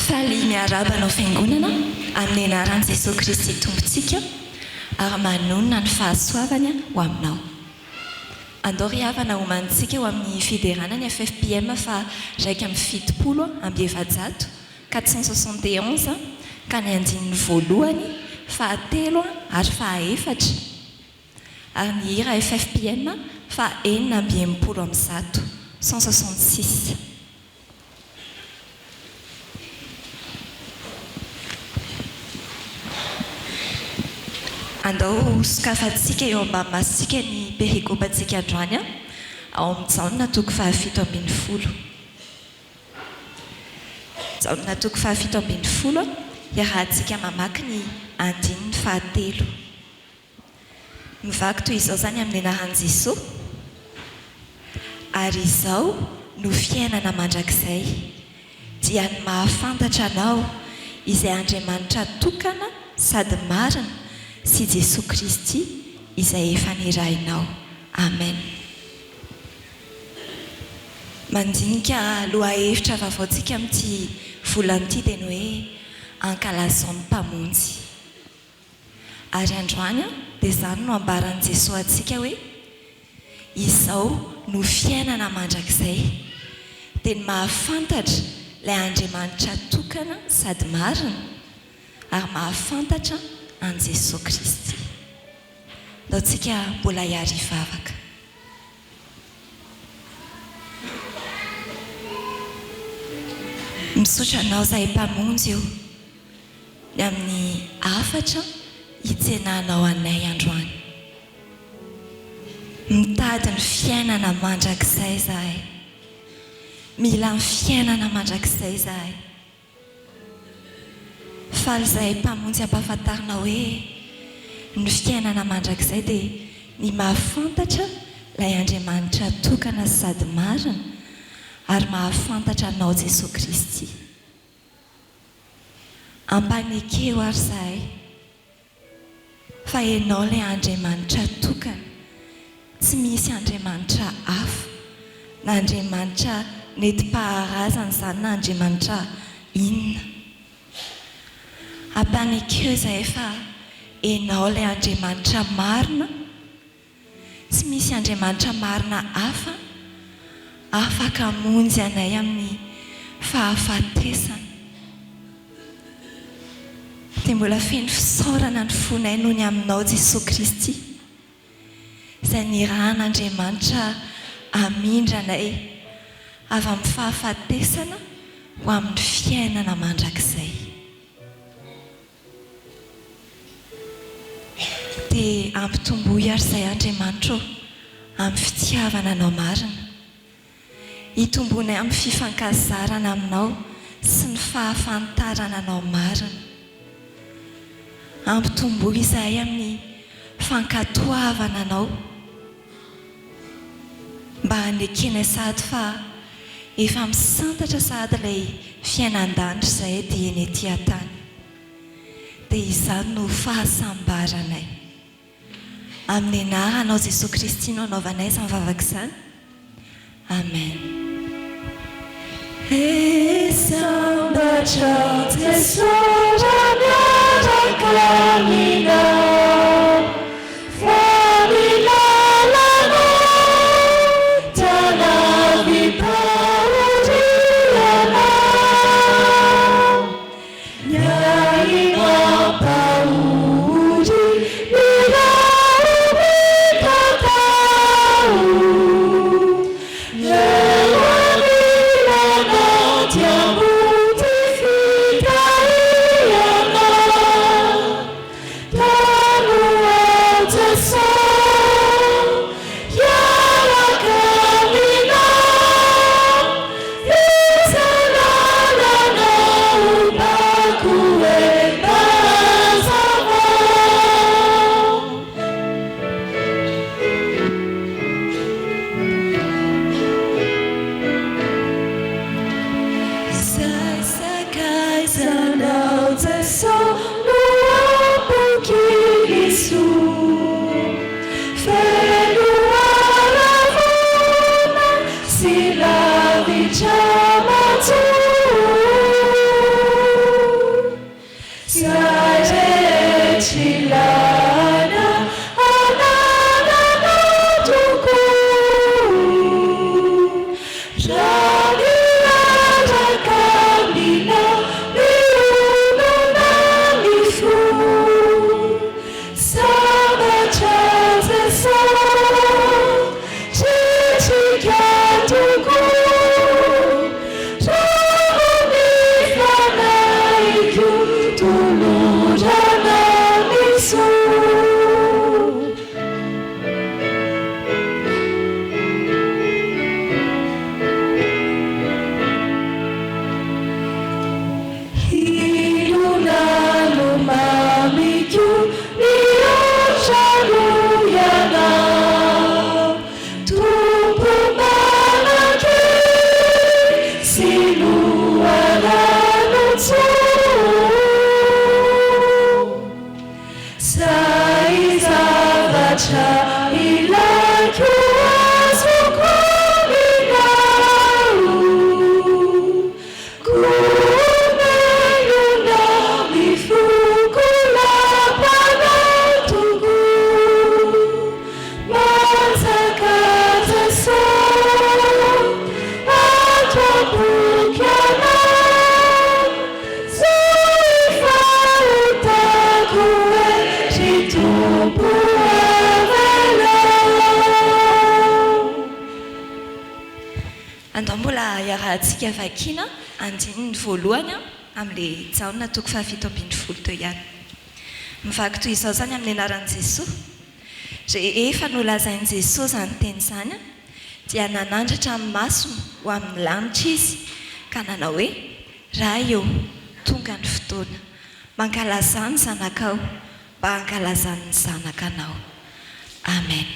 faly miarabanao fiangonana amin'ny anaran'i Jesosy Kristy tompontsika ary manonona ny fahasoavany ho aminao. Andao ry havana homanintsika eo amin'ny fideranany FFPM fa 170 471 ka ny andininy voalohany fahatelo ary fahaefatra ary ny hira FFPM fa 490 166. Andao sokafantsika eo ambamansika ny perikopantsika androany ao amin'ny Jaona toko 7:70. Jaona toko 7:70 iarahantsika mamaky ny andininy fahatelo. Mivaky toy izao zany amin'ny anaran'i Jesosy. Ary izao no fiainana mandrakizay dia ny mahafantatra anao izay Andriamanitra tokana sady marina sy Jesosy Kristy izay efa nirahinao. Amen. Mandinika lohahevitra vaovaontsika amin'ity volan'ity dia ny hoe ankalazao ny mpamonjy. Ary androany dia izany no ambaran'i Jesosy antsika hoe izao no fiainana mandrakizay dia ny mahafantatra ilay Andriamanitra tokana sady marina ary mahafantatra an Jesosy Kristy. Daontsika mbola hiary hivavaka. Misaotra anao izahay mpamonjy eo ny amin'ny afatra hitsenanao anay androany. Mitady ny fiainana mandrakizay izahay. Mila ny fiainana mandrakizay izahay. Faly izahay mpamonjy ampahafantarina hoe ny fiainana mandrakizay dia ny mahafantatra ilay Andriamanitra tokana sady marina ary mahafantatra anao Jesosy Kristy. Ampanekeo ary izahay fa ianao ilay Andriamanitra tokana. Tsy misy Andriamanitra hafa na Andriamanitra nentim-paharazana izany na Andriamanitra inona. Ampanekeo izahay fa ianao ilay Andriamanitra marina. Tsy misy Andriamanitra marina hafa afaka hamonjy anay amin'ny fahafatesana. Dia mbola feno fisaorana ny fonay noho ny aminao Jesosy Kristy izay nirahan'Andriamanitra hamindra anay avy amin'ny fahafatesana ho amin'ny fiainana mandrakizay. Dia ampitomboy ary izay Andriamanitra amin'ny fitiavana anao marina. Hitombonay amin'ny fifankazarana aminao sy ny fahafantarana anao marina. Ampitomboy izahay amin'ny fankatoavana anao mba hanekena sady fa efa misantatra sady ilay fiainan-danitra izay dia eny etỳ an-tany. Dia izany no fahasambaranay. Amin'ny anaranao Jesosy Kristy no anaovanay izany vavaka izany. Amen. Sambatra Jesosy miaraka aminao, familalana tanavim-pamonjiana, nyari mampamonjy milao mitatao, eo aminana tiamboty fitaiana, arahantsika vakina andininy voalohany amin'ilay jaona toko 7:20 teo ihany. Mivaky toy izao zany amin'ny anaran'i Jesosy. Rehefa nolazain'i Jesosy zany teny zany dia nanandratra amin'ny masony ho amin'ny lanitra izy ka nanao hoe raha eo tonga ny fotoana mankalazany zanakao mba hankalazany zanakanao. Amen.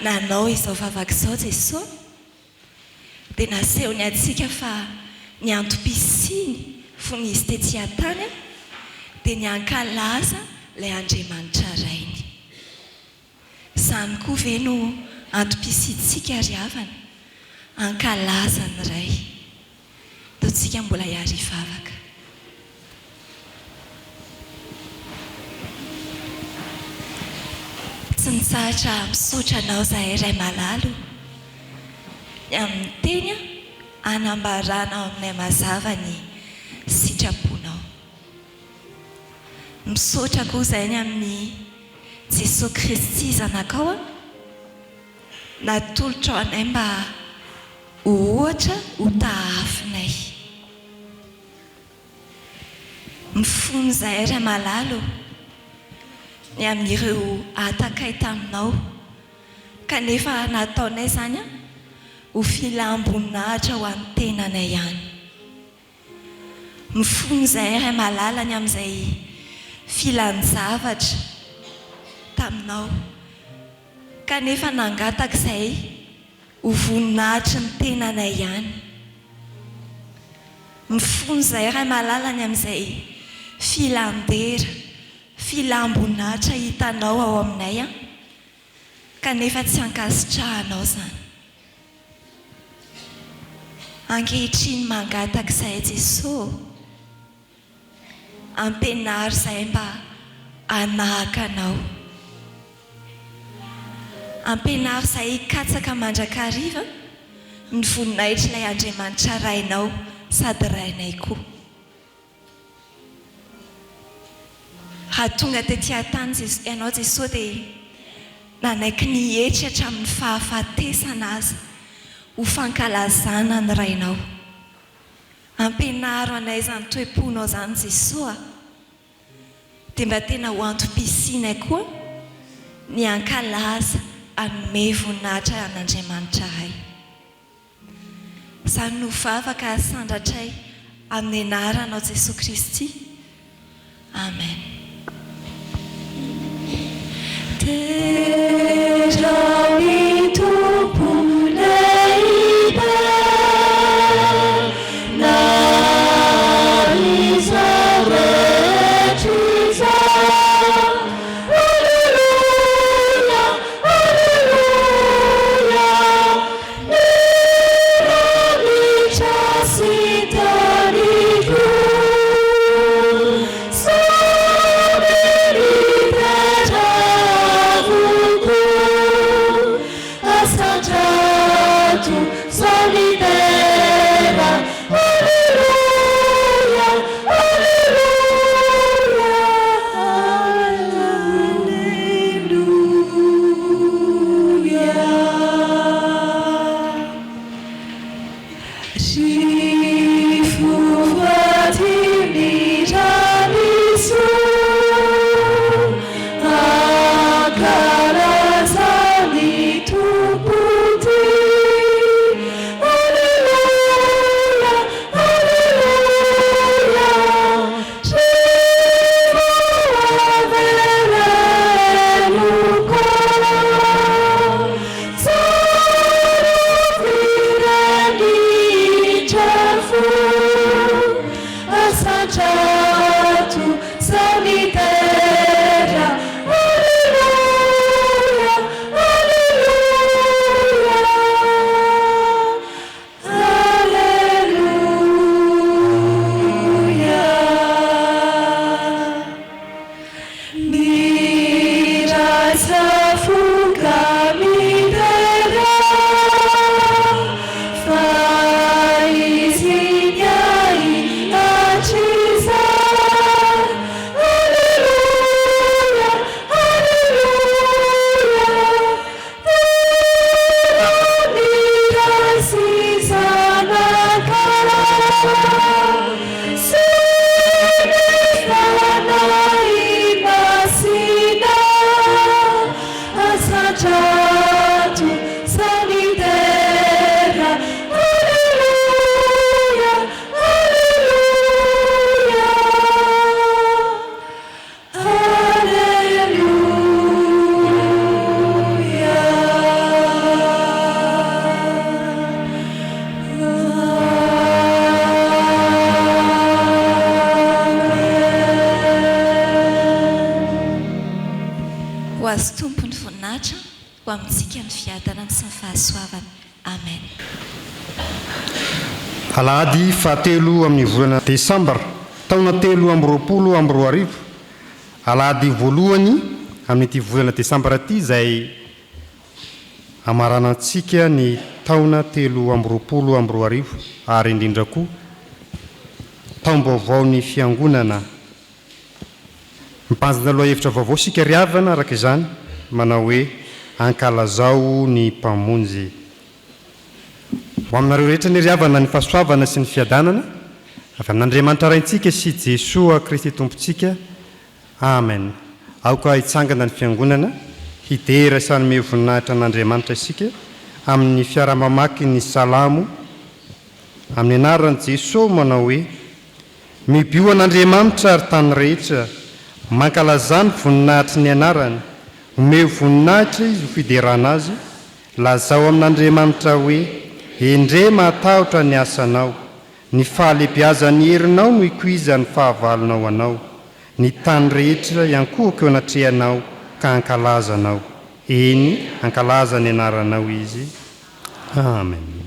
Nanao izao vavaka izao Jesosy dia nasehony antsika fa ny antom-pisiny fony izy tetsy an-tany dia ny ankalaza ilay Andriamanitra rainy. Izany koa ve no antom-pisintsika ry havana, ankalaza ny ray. Taontsika mbola hiary vavaka. Tsy nitsahatra misaotra anao zahay iray malalo ny amin'ny teny anambarana aminay mazava ny sitraponao. Misaotra koa zahay ny amin'ny Jesosy Kristy zanakao natolotra ao anay mba ohatra ho tahafinay. Mifono zahay iray malalo ny amin'ireo atakay taminao kanefa nataonay zany ho filambonahitra ho an'ny tenanay ihany. Mifono zahay iray malala ny amin'izay filan-javatra taminao kanefa nangataka izay ho voninahitra ny tenanay ihany. Mifono zahay iray malala ny amin'izay filandera filambonahitra hitanao ao aminay kanefa tsy hankasitrahanao zany. Ankehitriny mangataka izay Jesosy, ampenary izay mba hanahaka anao, ampenary izay hikatsaka mandrakariva ny voninahitra ilay Andriamanitra rainao sady rainay koa. Raha tonga tetỳ an-tany ianao Jesosy dia nanaiky nihetry hatramin'ny fahafatesana azy ho fankalazana ny rainao. Ampenaro anay izany toe-ponao zany Jesosy dia mba tena ho antom-pisinay koa ny ankalaza hanome voninahitra an'Andriamanitra ray. Izany no vavaka sandratray amin'ny anaranao Jesosy Kristy. Amen. Terami tupu leida na Izaretiza. Alleluia, alleluia, niralicha sitariku. Jesus. ho amintsika ny fiadanany sy ny fahasoavana. Amen. Alahady fahatelo amin'ny volana Desambra taona 3 alahady voalohany amin'ity volana Desambra ity izay amaranantsika ny taona 3 ary indrindra koa taom-baovao ny fiangonana. Mipanjina aloha hevitra vaovao sika riavana araka izany manao hoe ankalazao ny mpamonjy. Ho aminareo rehetra ny riavana ny fahasoavana sy ny fiadanana avy amin'Andriamanitra raintsika sy Jesoa Kristy tompontsika. Amen. Aoka hitsangana ny fiangonana hidera sy hanome voninahitra an'Andriamanitra isika amin'ny fiara-mamaky ny salamo amin'ny anaran'i Jesosy manao hoe mibio an'Andriamanitra ary tany rehetra mankalazany voninahitry ny anarany omeo voninahitra izy ho fiderana azy lazao amin'Andriamanitra hoe endre matahotra ny asanao ny fahalebiazany herinao no ikoizany fahavalonao anao ny tany rehetra iankohaka eo anatrehanao ka ankalazanao. Eny ankalaza ny anaranao izy. Amen.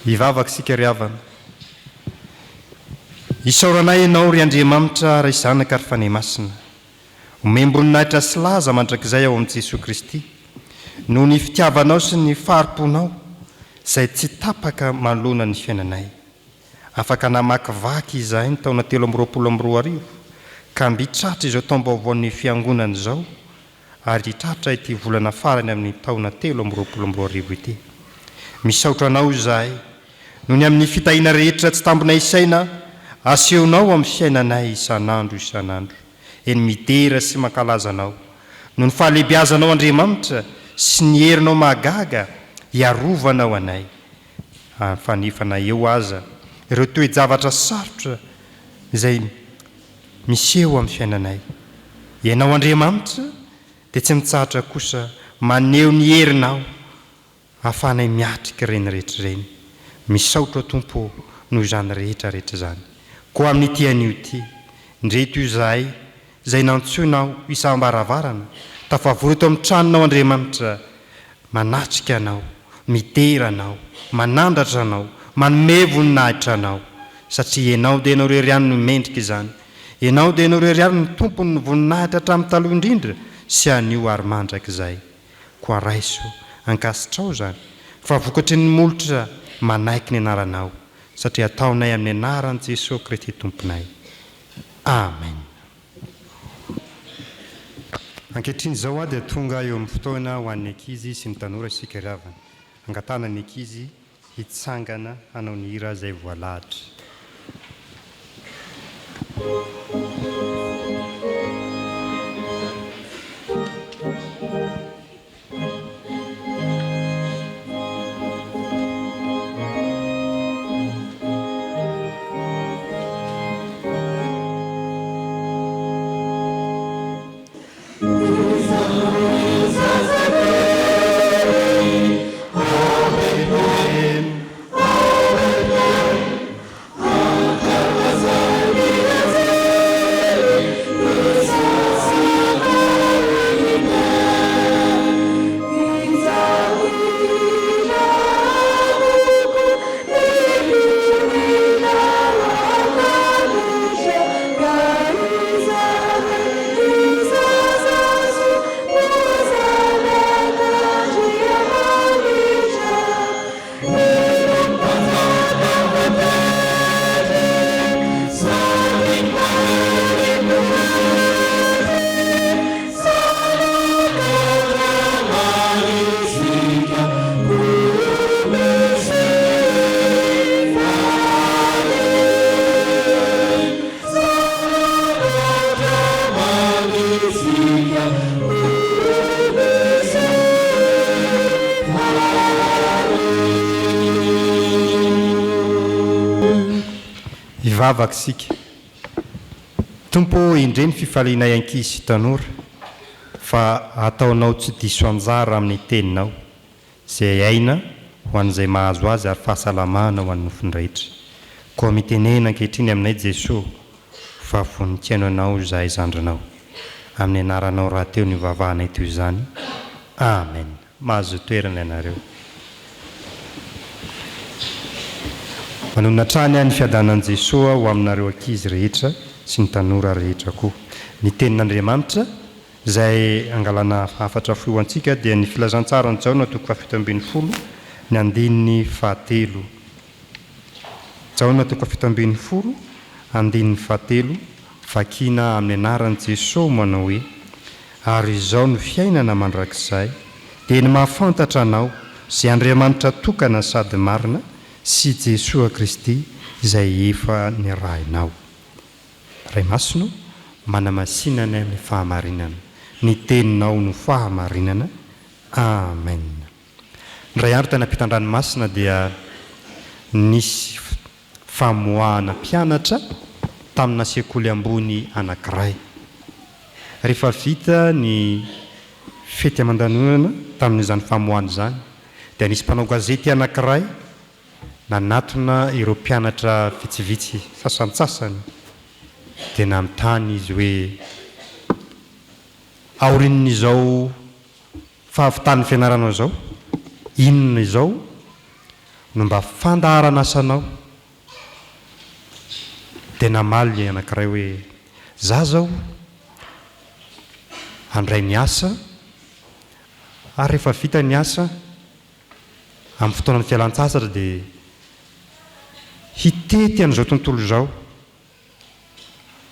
Ivavaka sika riavana. Isaoranay ianao ry Andriamanitra ray zanaka ary fanay masina. Omemboninahitra sy laza mandrakizay ao amin'i Jesosy Kristy. Noho ny fitiavanao sy ny fariponao izay tsy tapaka manoloana ny fiainanay. Afaka namakivaky izahay ny taona 3 ka mbitratra izao taom-baovaon'ny fiangonana izao ary hitratra ity volana farany amin'ny taona 3 ity. Misaotra anao izahay noho ny amin'ny fitahiana rehetra tsy tambina isaina asehonao amin'ny fiainanay isanandro. Eny midera sy mankalazanao noho ny fahalebiazanao Andriamanitra sy ny herinao magaga hiarovanao anay. Fanefana eo aza ireo toe-javatra sarotra izay miseho amin'ny fiainanay. Ianao Andriamanitra dia tsy mitsahatra kosa maneho ny herinao ahafahanay miatrika ireny rehetra ireny. Misaotra Tompo noho izany rehetra izany. Koa amin'ity anio ity ndreto izahay izay nantsoinao isam-baravarana tafavory eto amin'ny tranonao Andriamanitra manatrika anao, midera anao, manandratra anao, manome voninahitra anao satria ianao dia ianao reriany no mendrika izany. Ianao dia ianao reriany ny tompony ny voninahitra hatramin'ny taloha indrindra sy anio ary mandraka izay. Koa raiso ankasitrao zany fa vokatry ny molotra manaiky ny anaranao satria ataonay amin'ny anaran'i Jesosy Kristy tomponay. Amen. Ankehitriny zao a dia tonga eo amin'ny fotoana ho an'ny ankizy sy ny tanora isika ravana. Angatana ny ankizy hitsangana hanao ny hira izay voalahatra. Ivavaka sika tompo indreny fifalianay ankizy sy tanora fa ataonao tsy diso anjara amin'ny teninao izay aina ho an'izay mahazo azy ary fahasalamana ho an'ny nofindrehetra koa mitenena ankehitriny aminay Jesosy fa vonintsiano anao izahay zandrinao amin'ny anaranao raha teo ny vavahanay toy izany amen. Mahazo toerana ianareo. Manona trany ny fiadanan'i Jesosy ho aminareo ankizy rehetra sy ny tanora rehetra koa. Ny tenin'Andriamanitra izay angalana hafatra fioantsika dia ny filazantsara ny Jaona 7:10, ny andininy 7. Jaona 7:10, andininy 7, vakina amin'ny anaran'i Jesosy manao hoe ary izao no fiainana mandrakizay dia ny mahafantatra anao izay Andriamanitra tokana sady marina sy Jesosy Kristy izay efa nirahinao. Ray masino manamasinana amin'ny fahamarinana, ny teninao no fahamarinana. Amen. Ndray andro tena Mpitandrina masina dia nisy famoahana mpianatra tamina sekoly ambony anankiray. Rehefa vita ny fety aman-danonana tamin'izany famoahana izany dia nisy mpanao gazety anankiray nanatona ireo mpianatra vitsivitsy sasantsasany dia namitany izy hoe aorinin'izao fahavitany fianarana izao inona izao no mba fandaharana asanao. Dia namaly anankiray hoe za zao andray miasa ary rehefa vita ny asa amin'ny fotoanany fialan-tsasatra dia hitety an'izao tontolo izao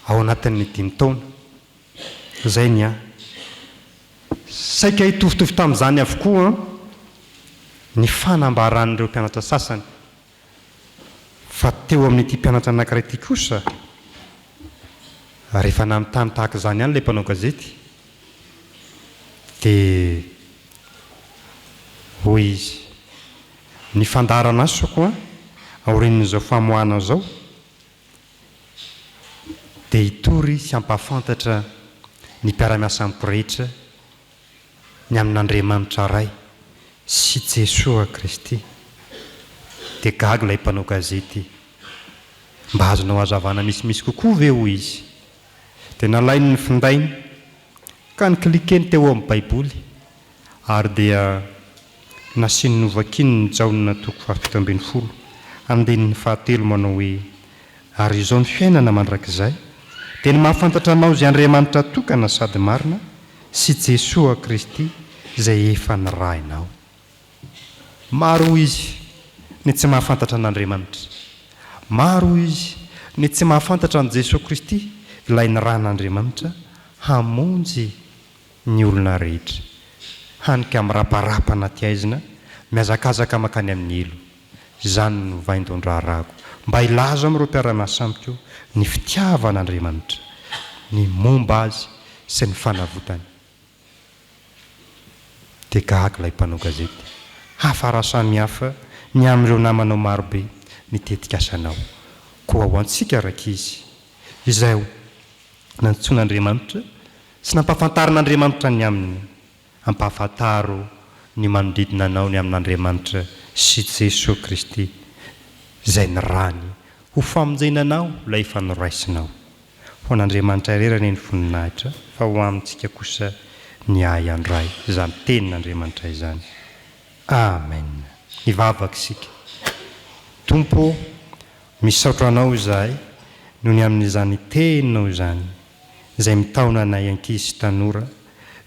ao anatin'ny 10 taona. Izay ny saika hitovitovy tamin'izany avokoa ny fanambaran'ireo mpianatra sasany fa teo amin'ity mpianatra anankiray ity kosa rehefa namitany tahaka izany ihany ilay mpanao gazety dia hoy izy ny fandarana azy sokoa aorinin'izao famoahana izao dia hitory sy hampahafantatra ny mpiara-miasa amiko rehetra ny amin'Andriamanitra ray sy Jesosy Kristy. Dia gaga ilay mpanao gazety mba azonao hazavana misimisy kokoa ve hoy izy. Dia nalainy ny findainy ka niklikeny teo amin'ny baiboly ary dia nasiany novakiny ny Jaona 7:10 andininy 7 manao hoe ary izao ny fiainana mandrakizay dia ny mahafantatra anao izay Andriamanitra tokana sady marina sy Jesosy Kristy izay efa nirahinao. Maro izy ny tsy mahafantatra an'Andriamanitra, maro izy ny tsy mahafantatra an' Jesosy Kristy ilay nirahin'Andriamanitra hamonjy ny olona rehetra hanika amin'ny raparapana tiaizina miazakazaka makany amin'ny elo izany no vaindondrarako mba ilaza amin'ireo mpiara-miasa amiko ny fitiavan'Andriamanitra ny momba azy sy ny fanavotany dia gahaka ilay mpanao gazety hafara samihafa ny amin'ireo namanao marobe mitetika asanao koa ho antsika rakizy izay nantsoan'Andriamanitra sy nampahafantarin'Andriamanitra ny aminy ampahafantaro ny manodidina anao ny amin'Andriamanitra sy Jesosy Kristy izay ny rany ho famonjenanao ilay fanoraisinao ho an'Andriamanitra irerany ny voninahitra fa ho amintsika kosa ny ay andray izany tenin'Andriamanitra izany. Amen. Ivavaka isika. Tompo, misaotra anao izahay noho ny amin'izany teninao izany izay mitaona anay ankizy tanora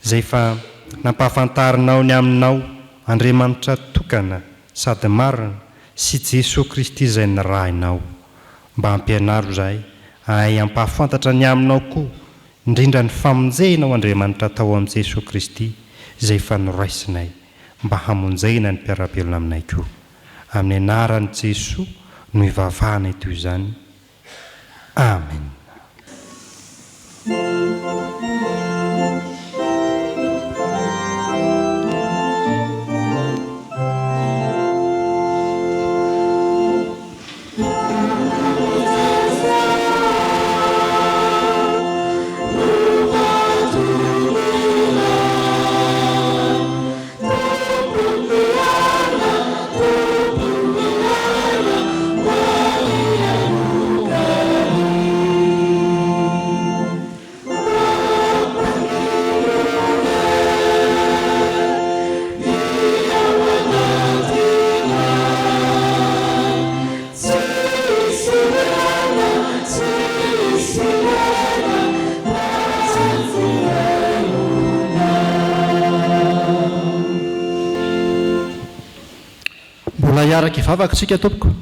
izay fa nampahafantarinao ny aminao Andriamanitra tokana sady marina sy Jesosy Kristy izay ny rahinao mba hampianaro izahay ay ampahafantatra ny aminao koa indrindra ny famonjenao Andriamanitra tao amin'ny Jesosy Kristy izay fanoraisinay mba hamonjena ny mpiara-belona aminay koa amin'ny anaran'i Jesosy no ivavahana ito izany. Amen. Iaraka ivavaka tsika tompoko.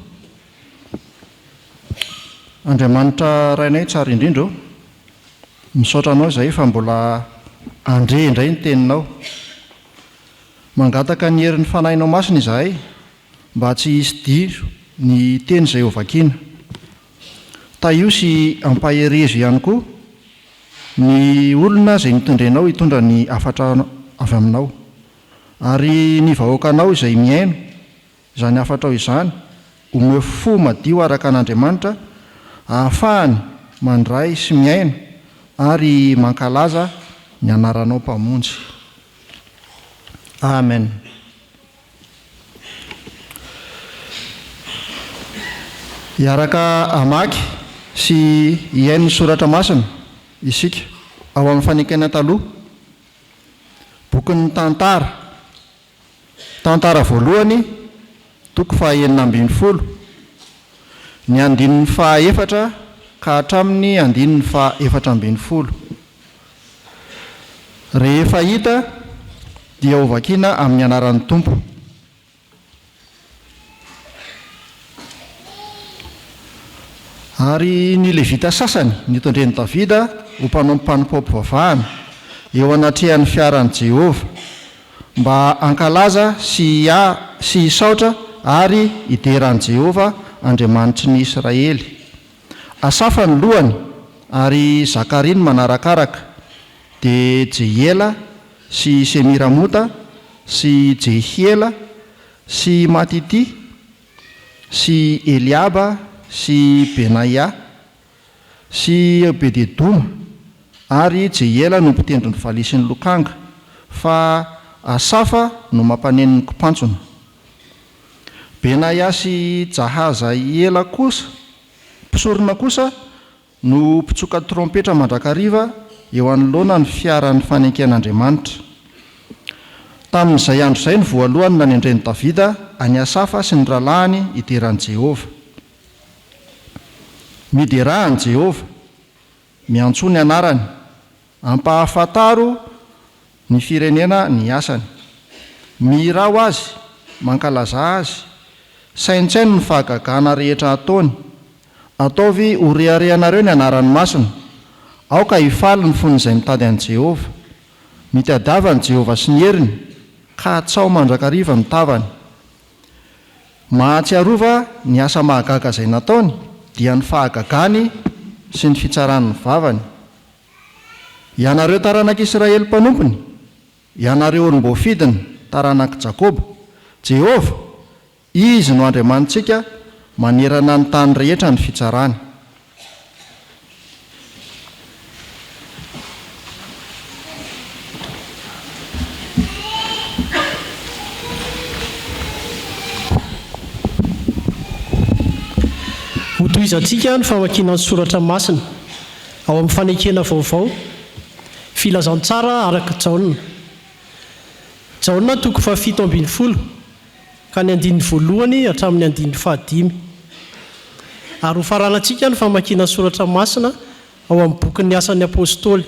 Andriamanitra rainay tsara indrindra misaotra anao izay fa mbola andre indray ny teninao mangataka ny herin'ny fanahinao masina izahay mba tsy hisy diso ny teny izay hovakiana taio sy ampaherezo ihany koa ny olona izay mitondrenao hitondra ny afatra avy aminao ary ny vahoakanao izay miaino izany afatrao izany omeo fo madio araka an'Andriamanitra ahafahany mandray sy miaina ary mankalaza ny anaranao mpamonjy. Amen. Iaraka amaky sy iaino ny soratra masina isika ao amin'ny fanekena taloha bokin'ny tantara voalohany toko fahaenina ambin'ny folo ny andinin'ny fahaefatra ka hatramin'ny andinin'ny fahaefatra ambin'ny folo. Rehefa hita dia hovakiana amin'ny anaran'ny Tompo. Ary ny levita sasany nitondren'i Davida ho Fanompoam-Pivavahana eo anatrehan'ny fiaran'i Jehova mba ankalaza sy hisaotra ary hideran'i Jehova Andriamanitry ny Israely. Asafa ny lohany ary Zakaria ny manarakaraka dia Jehiela sy Semiramota sy Jehiela sy Matiti sy Eliaba sy Benaia sy Obededoma ary Jehiela no mpitendry ny valisy ny lokanga fa Asafa no mampaneno ny kompantsona. Benaia sy Jahazaela kosa mpisorona kosa no mpitsoka trompetra mandrakariva eo anoloana ny fiaran'ny fanenken'Andriamanitra. Tamin'izay andro izay ny voalohany nanendren'i Davida any Asafa sy ny ralahany hideran'i Jehova. Miderahan'i Jehova miantso ny anarany ampahafantaro ny firenena ny asany, mirao azy, mankalaza azy, saintsaino ny fahagagana rehetra ataony. Ataovy ho reharehanareo ny anaran'ny masina, aoka hifaly ny fon'izay mitady an'i Jehova. mitadiavany Jehovah sy ny heriny ka atsao mandrakariva ny tavany. Mahatsiarova ny asa mahagaga izay nataony dia ny fahagagany sy ny fitsaran'ny vavany. Ianareo taranak'Israely mpanompony, ianareo olom-boafidiny taranak' Jakoba, Jehovah izy no Andriamanitsika manerana ny tany rehetra ny fitsarany. Hotoizantsika ny famakiana ny soratra masina ao amin'ny fanekena vaovao filazantsara araka Jaona. Jaona toko fa 7:12 ka ny andin'ny voalohany hatramin'ny andin'ny 5. Ary ho faranantsika ny famakiana ny soratra masina ao amin'ny bokin'ny asan'ny apôstôly.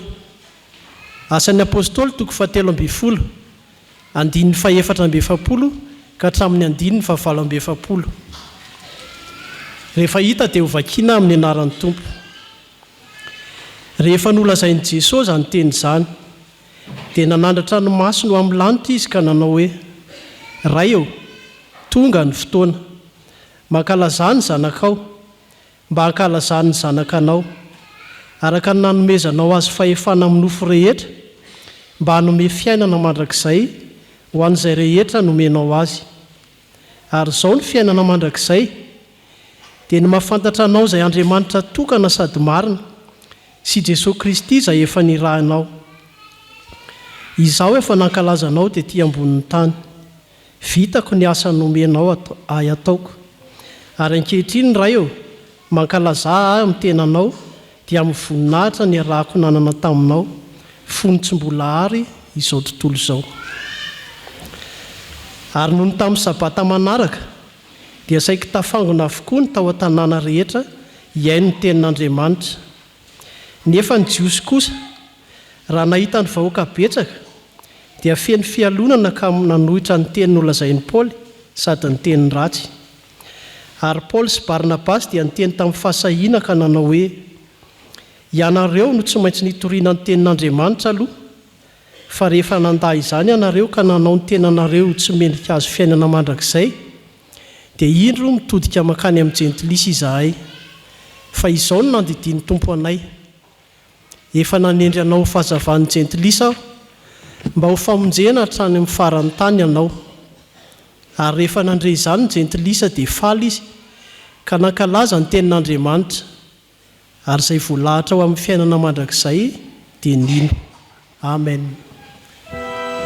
Asan'ny apôstôly toko fa 3:12 andin'ny 4:70 ka hatramin'ny andin'ny 9:70. Rehefa hita dia ho vakiana amin'ny anaran'ny Tompo. Rehefa nolazain'i Jesosy izany teny izany dia nanandratra ny maso no amin'ny lanitra izy ka nanao hoe: Ray eo, tonga ny fotoana, mankalazà ny zanakao, mba hankalazà ny zanakanao, araka ny nanomezanao azy fahefana amin'ny nofo rehetra, mba hanome fiainana mandrakizay ho an'izay rehetra nomenao azy. Ary izao ny fiainana mandrakizay dia ny mahafantatra anao izay Andriamanitra tokana sady marina sy Jesosy Kristy izay efa nirahanao. Izaho efa nankalazanao tetỳ ambonin'ny tany. Vitako ny asa nomenao ataoko. Ary ankehitriny ray eo, mankalazà ahy amin'ny tenanao dia amin'ny voninahitra ny arahako nanana taminao, fony tsy mbola ary izao tontolo izao. Ary noho ny tamin'ny sabata manaraka dia saika tafangona avokoa ny tao an-tanàna rehetra hiaino ny tenin'Andriamanitra. Nefa ny jiosy kosa, raha nahita ny vahoaka betsaka, dia feno fialonana ka nanohitra ny teny nolazain'i Paoly sady ny teny ratsy. Ary Paoly sy Barnabasy dia niteny tamin'ny fahasahiana ka nanao hoe: Ianareo no tsy maintsy nitoriana ny tenin'Andriamanitra aloha, fa rehefa nandà izany ianareo ka nanao ny tenanareo tsy mendrika azo fiainana mandrakizay, dia indro mitodika makany amin'ny jentilisa izahay. Fa izao no nandidian'ny Tompo anay. Efa nanendry anao ho fahazavan'ny jentilisa aho, mba ho famonjena hatrany amin'ny faran'ny tany ianao. Ary rehefa nandre izany ny jentilisa dia faly izy ka nankalaza ny tenin'Andriamanitra. Ary izay voalahatra ao amin'ny fiainana mandrakizay dia nino. Amen. Oh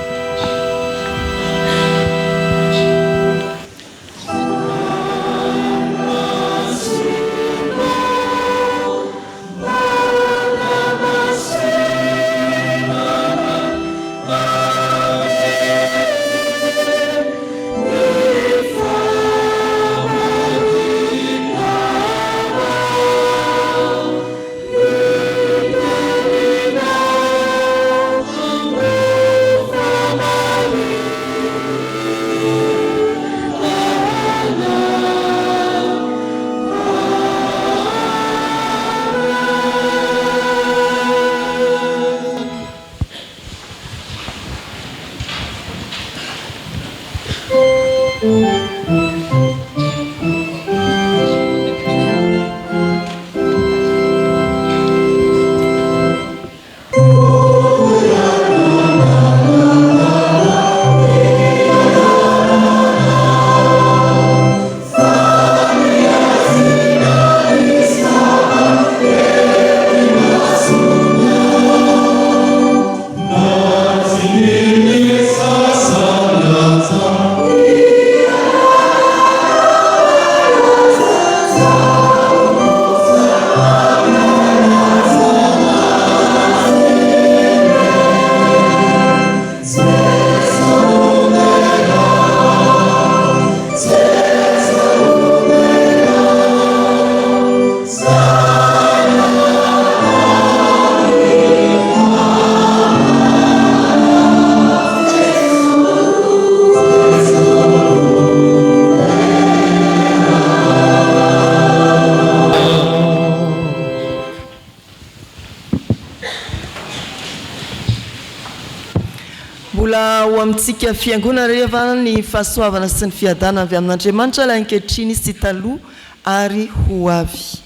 mbola ho amintsika fiangonana rehefa ny fahasoavana sy ny fiadana avy amin'Andriamanitra ilay ankehitriny sy taloha ary ho avy.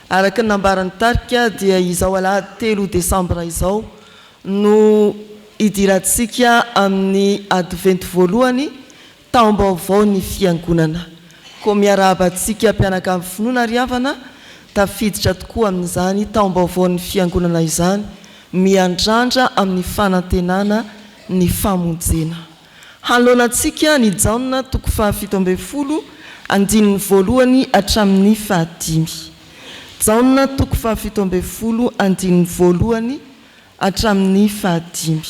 Araka ny nambaran'ny tarika dia izao alahady 3 Desambra izao no idirantsika amin'ny adventy voalohany taom-baovao ny fiangonana. Koa miarahabantsika mpianakavy finoana ry havana tafiditra tokoa amin'izany taom-baovao ny fiangonana izany, miandrandra amin'ny fanantenana ny famonjena. Hanoloanantsika ny jaona 17 andininy voalohany hatramin'ny 15. Jaona 17 andininy voalohany hatramin'ny 15.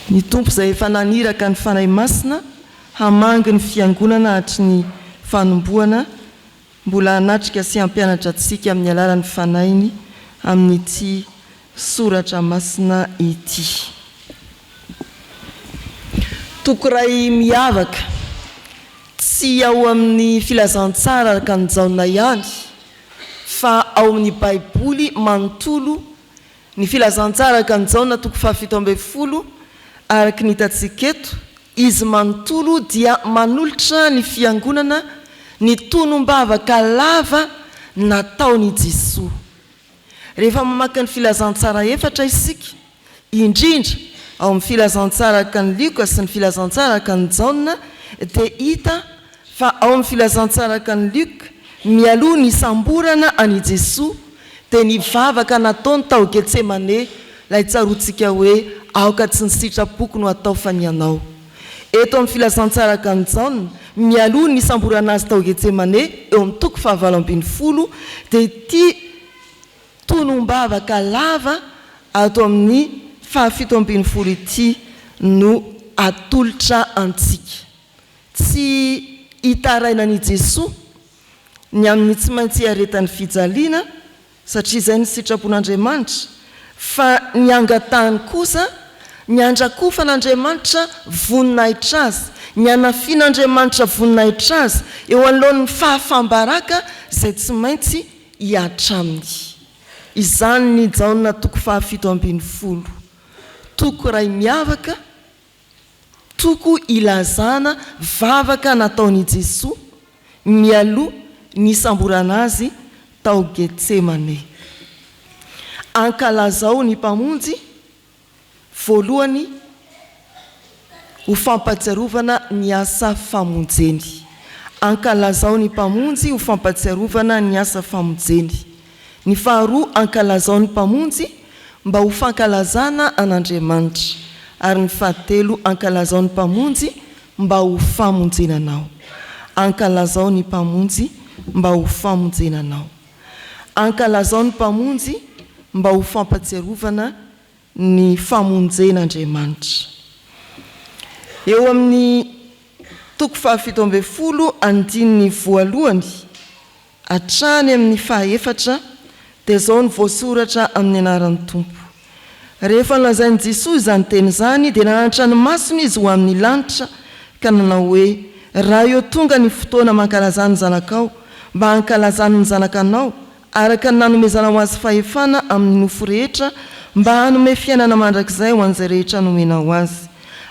Ny tompo izay efa naniraka ny fanahy masina hamangy ny fiangonana hatry ny fanombohana, mbola anatrika sy hampianatra antsika amin'ny alalan'ny fanainy amin'ity soratra masina ity. Tokoray miavaka tsy ao amin'ny filazantsara araka ny jaona ihany fa ao amin'ny baiboly manontolo ny filazantsara araka ny jaona 17 araka ny hitantsika eto. Izy manontolo dia manolotra ny fiangonana ny tonom-bavaka lava nataony Jesoa. Rehefa mamaky ny filazantsara efatra isika, indrindra ao amin'ny filazantsara araka ny Luka sy ny filazantsara araka ny Jaona, dia hita fa ao amin'ny filazantsara araka ny Luka mialoha ny samborana any Jesoa dia ny vavaka nataony tao Getsemane, ilay tsaroantsika hoe aoka tsy ny sitrapoko no atao fa ny anao. Eto amin'ny filazantsara araka ny Jaona mialoha ny samborana azy tao Getsemane eo amin'ny 7:20 dia ity tonom-bavaka lava ato amin'ny 7:20 ity no atolotra antsika. Tsy hitarainan'i Jesoa ny amin'ny tsy maintsy aretan'ny fijaliana satria izay ny sitrapon'Andriamanitra, fa ny angatahany kosa ny andrakofan'Andriamanitra voninahitra azy, ny anafian'Andriamanitra voninahitra azy eo anoloan'ny fahafambaraka izay tsy maintsy hiatraminy. Izany ny jaona 17. Toko ray miavaka, toko ilazana vavaka nataony Jesoa mialoha ny samborana azy tao Getsemane. Ankalazao ny mpamonjy voalohany ho fampatsiarovana ny asa famonjeny. Ankalazao ny mpamonjy ho fampatsiarovana ny asa famonjeny. Ny faharoa, ankalazao ny mpamonjy mba ho fankalazana an'Andriamanitra. Ary ny fahatelo, ankalazao ny mpamonjy mba ho famonjenanao. Ankalazao ny mpamonjy mba ho famonjenanao. Ankalazao ny mpamonjy mba ho fampatsiarovana ny famonjen'Andriamanitra. Eo amin'ny 17 andininy voalohany hatrany amin'ny 14 dia izao ny voasoratra amin'ny anaran'ny Tompo. Rehefa nolazain'i Jesoa izany teny izany dia nananatra ny masony izy ho amin'ny lanitra ka nanao hoe: raha eo tonga ny fotoana mankalazany zanakao mba hankalazany ny zanakanao araka ny nanomezana ho azy fahefana amin'ny nofo rehetra, mba hanome fiainana mandrakizay ho an'izay rehetra nomena ho azy.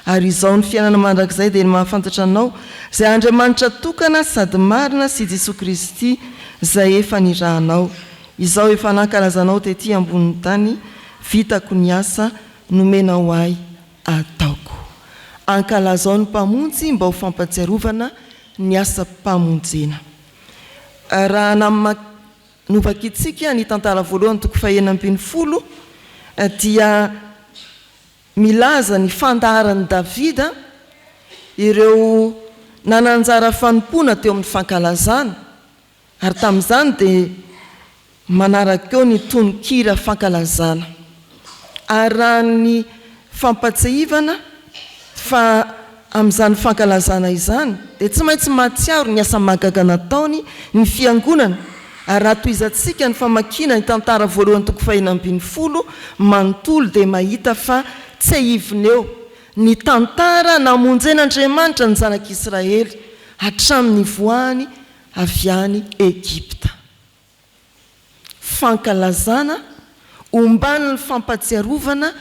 Ary izao ny fiainana mandrakizay dia ny mahafantatra anao izay Andriamanitra tokana sady marina sy Jesoa Kristy izay efa nirahanao. Izao efa nankalazanao tetỳ ambonin'ny tany, vitako ny asa nomenao ahy ataoko. Ankalazao ny mpamonjy mba ho fampatsiarovana ny asa mpamonjena. Raha novakitsika ny tantara voalohany 9:20 dia milaza ny fandaharan'i Davida ireo nananjara fanompona teo amin'ny fankalazana, ary tamin'izany dia manaraka eo ny tononkira fankalazana. Ary raha ny fampatsiahivana fa amin'izany fankalazana izany dia tsy maintsy mahatsiaro ny asa mahagaga nataony ny fiangonana. Ary raha toizantsika ny famakina ny tantara voalohany 9:20 manontolo dia mahita fa tsy ahivoneo ny tantara namonjen'Andriamanitra ny zanak'Israely hatramin'ny voany avy any Egipta. Fankalazana ombany ny fampatsiarovana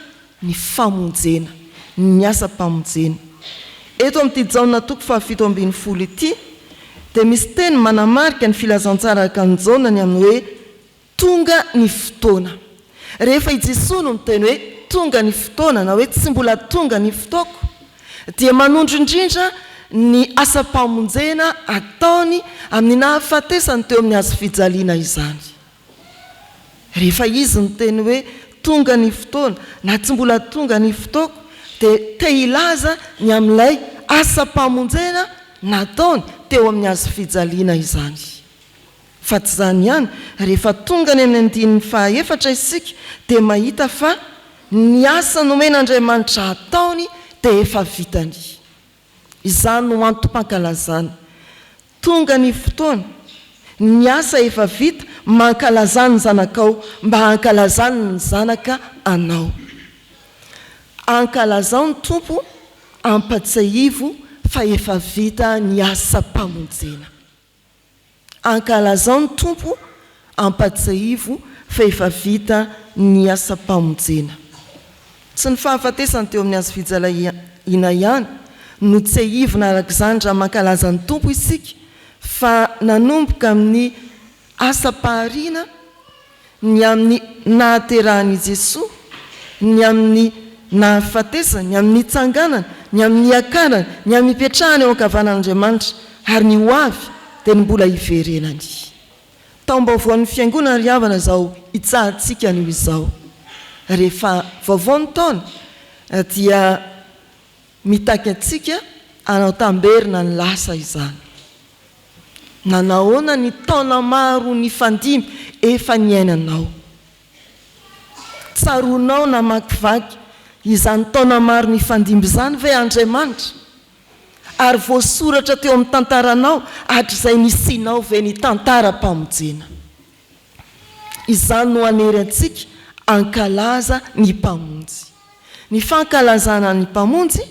ny famonjena, ny asa-pamonjena. Eto amin'ity jaona toko 7:10 ity dia misy teny manamarika ny filazantsara akanjaonany amin'ny hoe tonga ny fotoana. Rehefa i Jesosy no miteny hoe tonga ny fotoana na hoe tsy mbola tonga ny fotoako, dia manondro indrindra ny asa-pamonjena ataony amin'ny nahafatesany teo amin'ny azo fijaliana izany. Rehefa izy miteny hoe tonga ny fotoana na tsy mbola tonga ny fotoako, dia te hilaza ny amin'ilay asa-pamonjena nataony teo amin'ny azo fijaliana izany. Fa tsy izany ihany, rehefa tonga ny amin'ny andininy fahaefatra isika dia mahita fa ny asa nomen'Andriamanitra ataony dia efa vitany. Izany no antom-pankalazana. Tonga ny fotoana, ny asa efa vita, mankalazany ny zanakao mba hankalazany ny zanaka anao. Ankalazao ny tompo, ampatsiahivo fa efa vita ny asa-pamonjena. Ankalazao ny tompo, ampatsiahivo fa efa vita ny asa-pamonjena. Tsy ny fahafatesany teo amin'ny azo fijaliana ihany no tsy ahivona arak'izany raha mankalaza ny tompo isika, fa nanomboka amin'ny asa-pahariana, ny amin'ny nahaterahan'i Jesosy, ny amin'ny nahafatesany, ny amin'ny tsanganana, ny amin'ny akarany, ny amin'ny petrahany eo ankavanan'Andriamanitra, ary ny ho avy dia ny mbola hiverenany. Taom-baovaon'ny fiangonana ry havana izao hitsahantsika an'io izao. Rehefa vaovaon'ny taona dia mitaky antsika anao tamberina ny lasa izany. Nanahoana ny taona maro ny fandimy efa niainanao. Tsaronao na makivaky izany taona maro ny fandimy izany ve Andriamanitra? Ary voasoratra teo amin'ny tantaranao hatr'izay nisinao ve ny tantara-pamonjena. Izany no hanery antsika ankalaza ny mpamonjy. Ny fankalazana ny mpamonjy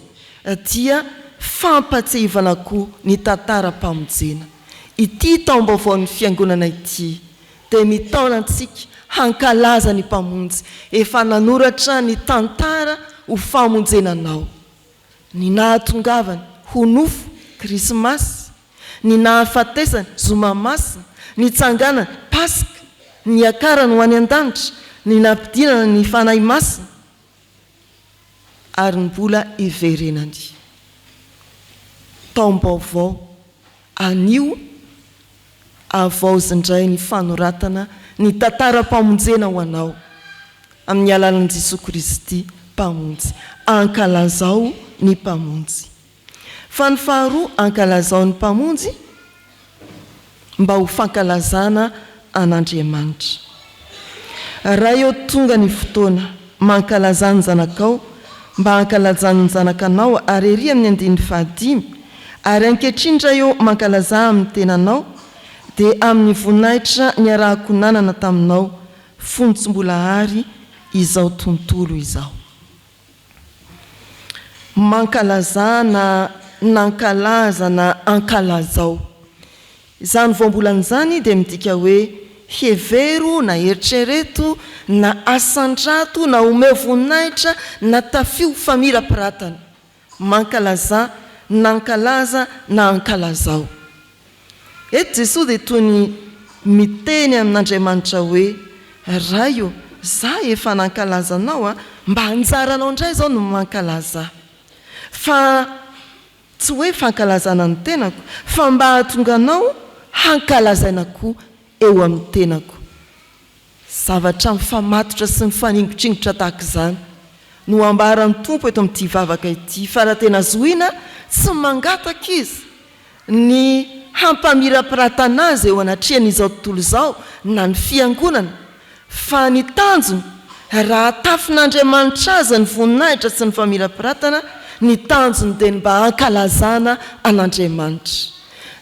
dia fampatsiahivana koa ny tantara-pamonjena. Ity taom-baovaon'ny fiangonana ity dia mitaona antsika hankalaza ny mpamonjy, efa nanoratra ny tantara ho famonjenanao. Ny nahatongavany ho nofo krismasy, ny nahafatesany zoma masina, ny tsanganany pasika, ny akarany ho any an-danitra, ny nampidinana ny fanahy masina, ary ny mbola hiverenany. Taom-baovao anio avaozindray ny fanoratana ny tantara-pamonjena ho anao amin'ny alalan'i Jesosy Kristy mpamonjy. Ankalazao ny mpamonjy. Fa ny faharoa, ankalazao ny mpamonjy mba ho fankalazana an'Andriamanitra. Raha eo tonga ny fotoana mankalazany zanakao mba hankalazany zanakanao, ary ery amin'ny andininy 15, ary ankehitrindra eo mankalaza amin'ny tenanao, dia amin'ny voninahitra ny arahako nanana taminao fontsombolahary izao tontolo izao. Mankalaza na nankalaza na ankalazao. Izany voambolan'izany dia midika hoe hevero na eritrereto na asandrato na omeo voninahitra na tafio famira-piratana. Mankalaza, nankalaza na ankalazao. Eto Jesosy dia toy ny miteny amin'Andriamanitra hoe raha io, za efa nankalazanao mba hanjaranao indray zao no mankalaza. Fa tsy hoe fankalazana ny tenako, fa mba hahatonganao hankalazaina koa eo amin'ny tenako. Zavatra mifamatotra sy mifaningotr'ingotra tahaka izany no ambaran'ny tompo eto amin'ity vavaka ity. Fa raha tena zoina, tsy mangataka izy ny hampamira-piratana azy eo anatrian'izao tontolo izao na ny fiangonana, fa ny tanjony raha tafin'Andriamanitra azy ny voninahitra sy ny famira-piratana, ny tanjony dia mba hankalazana an'Andriamanitra.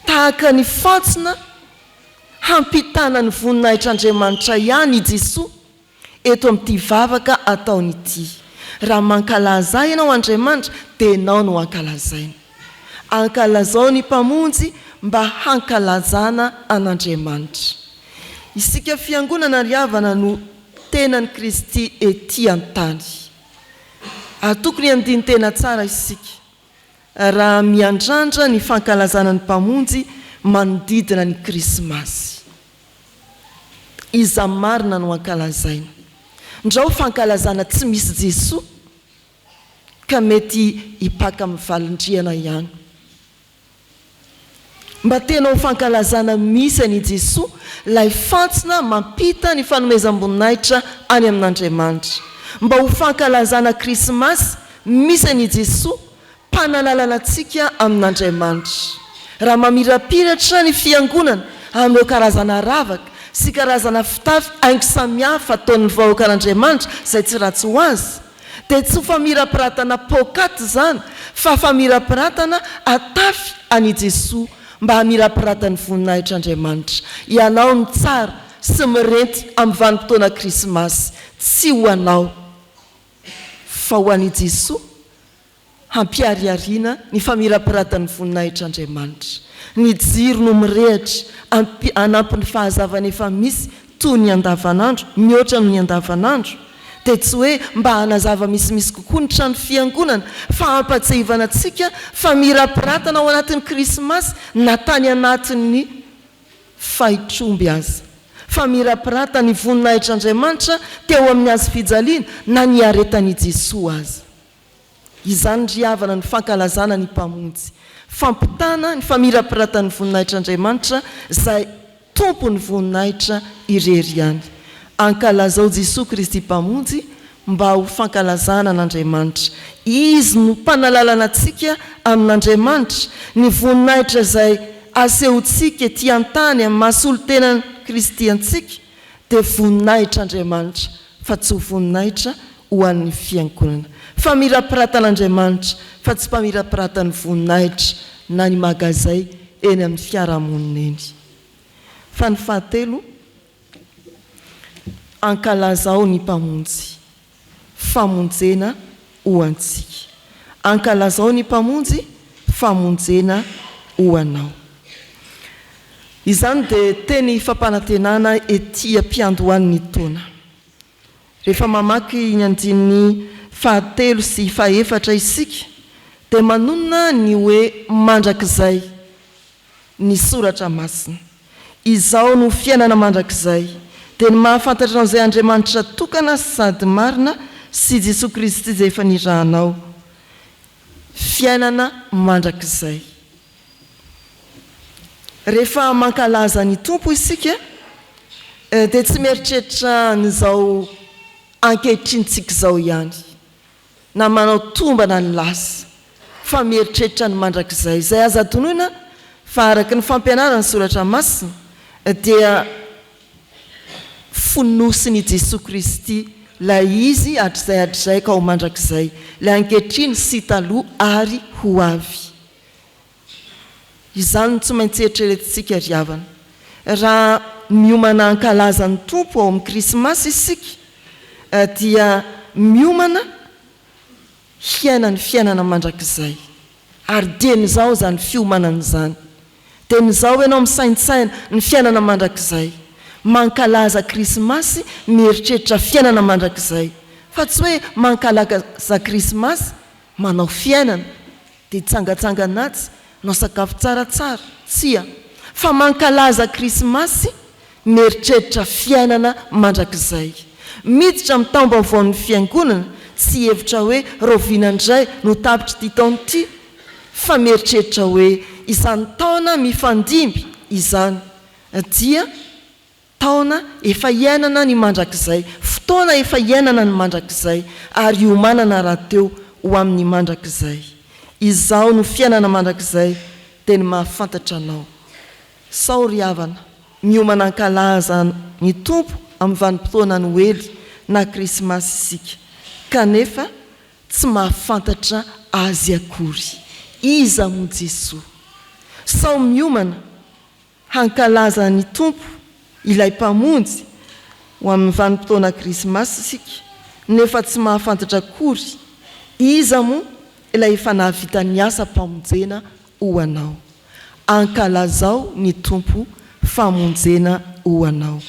Tahaka ny fatsona hampitana ny voninahitr'Andriamanitra ihany i Jesosy eto amin'ity vavaka ataony ity. Raha mankalaza ianao Andriamanitra dia ianao no hankalazaina. Ankalazao ny mpamonjy mba hankalazana an'Andriamanitra. Isika fiangonana ry havana no tenan'i Kristy ety an-tany. tokony andiny tena tsara isika raha miandrandra ny fankalazana ny mpamonjy manodidina ny krismasy. Iza marina no ankalazaina. Ndrao fankalazana tsy misy Jesoa ka mety hipaka amin'ny valindriana ihany. Mba tena ho fankalazana misy any Jesoa, lay fantsina mampita ny fanomezam-boninahitra any amin'Andriamanitra. Mba ho fankalazana krismasy misy any Jesoa, mpanalalana antsika amin'Andriamanitra. Raha mamirapiratra ny fiangonana amin'ireo karazana ravaka sy karazana fitafy haingo samihafa ataon'ny vahoakan'Andriamanitra izay tsy ratsy ho azy, dia tsy ho famirapiratana pokaty izany, fa famirapiratana atafy any Jesoa mba hamirapiratany voninahitr'Andriamanitra. Ianao ny tsara sy mirenty amin'ny vanim-potoana krismasy, tsy ho anao fa ho any Jesoa hampiariariana ny famirapiratany voninahitr'Andriamanitra. Ny jiro no mirehatra anampin'ny fahazavana efa misy toy ny andavanandro, mihoatra ny andavanandro, dia tsy hoe mba hanazava misimisy kokoa ny trano fiangonana, fa hampatsahivana antsika famirapiratana ao anatin'ny krismasy na tany anatin'ny fahitromby aza. Famirapiratany voninahitr'Andriamanitra teo amin'ny azy fijaliana na ny aretan'i Jesoa aza. Izany ry havana ny fankalazana ny mpamonjy, fampitana ny famirapiratany voninahitr'Andriamanitra izay tompony voninahitra irery ihany. Ankalazao Jesosy Kristy mpamonjy mba ho fankalazana an'Andriamanitra. Izy no mpanalalana antsika amin'Andriamanitra, ny voninahitra izay asehontsika ety an-tany amin'ny masolon-tenan'ny kristiantsika dia voninahitr'Andriamanitra fa tsy ho voninahitra ho an'ny fiangonana. Famirapiratana fa tsy famirapiratany voninahitra na ny magazay eny amin'ny fiarahamonina eny. Fa ny fahatelo, ankalazao ny mpamonjy, famonjena ho antsika. Ankalazao ny mpamonjy, famonjena ho anao. Izany dia teny fampanantenana ety ampiandohan'ny taona. Rehefa mamaky ny andininy fahatelo sy fahaefatra isika, dia manonona ny hoe mandrakizay ny soratra masina. Izao no fiainana mandrakizay, dia ny mahafantatra an'izay Andriamanitra tokana sady marina sy Jesosy Kristy izay efa nirahanao. Fiainana mandrakizay. Rehefa mankalaza ny tompo isika, dia tsy mieritreritra n'izao ankehitrinintsika izao ihany, na manao tombana ny lasa, fa mieritreritra ny mandrakizay. Izay aza tonoina fa araka ny fampianarana ny soratra masina dia fonosiny Jesosy Kristy lay izy hatrizay ka ho mandrakizay, lay ankehitriny sy taloha ary ho avy. Izany tsy maintsy eritreretintsika ry havana. Raha miomana ankalaza ny tompo ao amin'ny krismasy isika, dia miomana hiainany fiainana mandrakizay. Ary dian'izao zany fiomanana izany. Dian'izao ianao misaintsaina ny fiainana mandrakizay. Mankalaza krismasy mieritreritra fiainana mandrakizay. Fa tsy hoe mankalaza krismasy manao fiainana dia hitsangatsanganatsy, nao sakafo tsaratsara, tsia. Fa mankalaza krismasy mieritreritra fiainana mandrakizay. Miditra amin'ny taom-baovaon'ny fiangonana, tsy hevitra hoe rovinandray no tapitra ty taona ty, fa mieritreritra hoe izany taona mifandimby izany dia taona efa iainana ny mandrakizay, fotoana efa iainana ny mandrakizay, ary iomanana raha teo ho amin'ny mandrakizay. Izao no fiainana mandrakizay, dia ny mahafantatra anao. Sao ry havana, miomana ankalaza ny tompo amin'ny vanim-potoana ny oely na krismasy isika, kanefa tsy mahafantatra azy akory. Iza mo Jesoa? Sao miomana hankalaza ny tompo ilay mpamonjy ho amin'ny vanim-potoana krismasy isika, nefa tsy mahafantatra akory. Iza mo ilay efa nahavita ny asa mpamonjena ho anao? Ankalazao ny tompo, famonjena ho anao.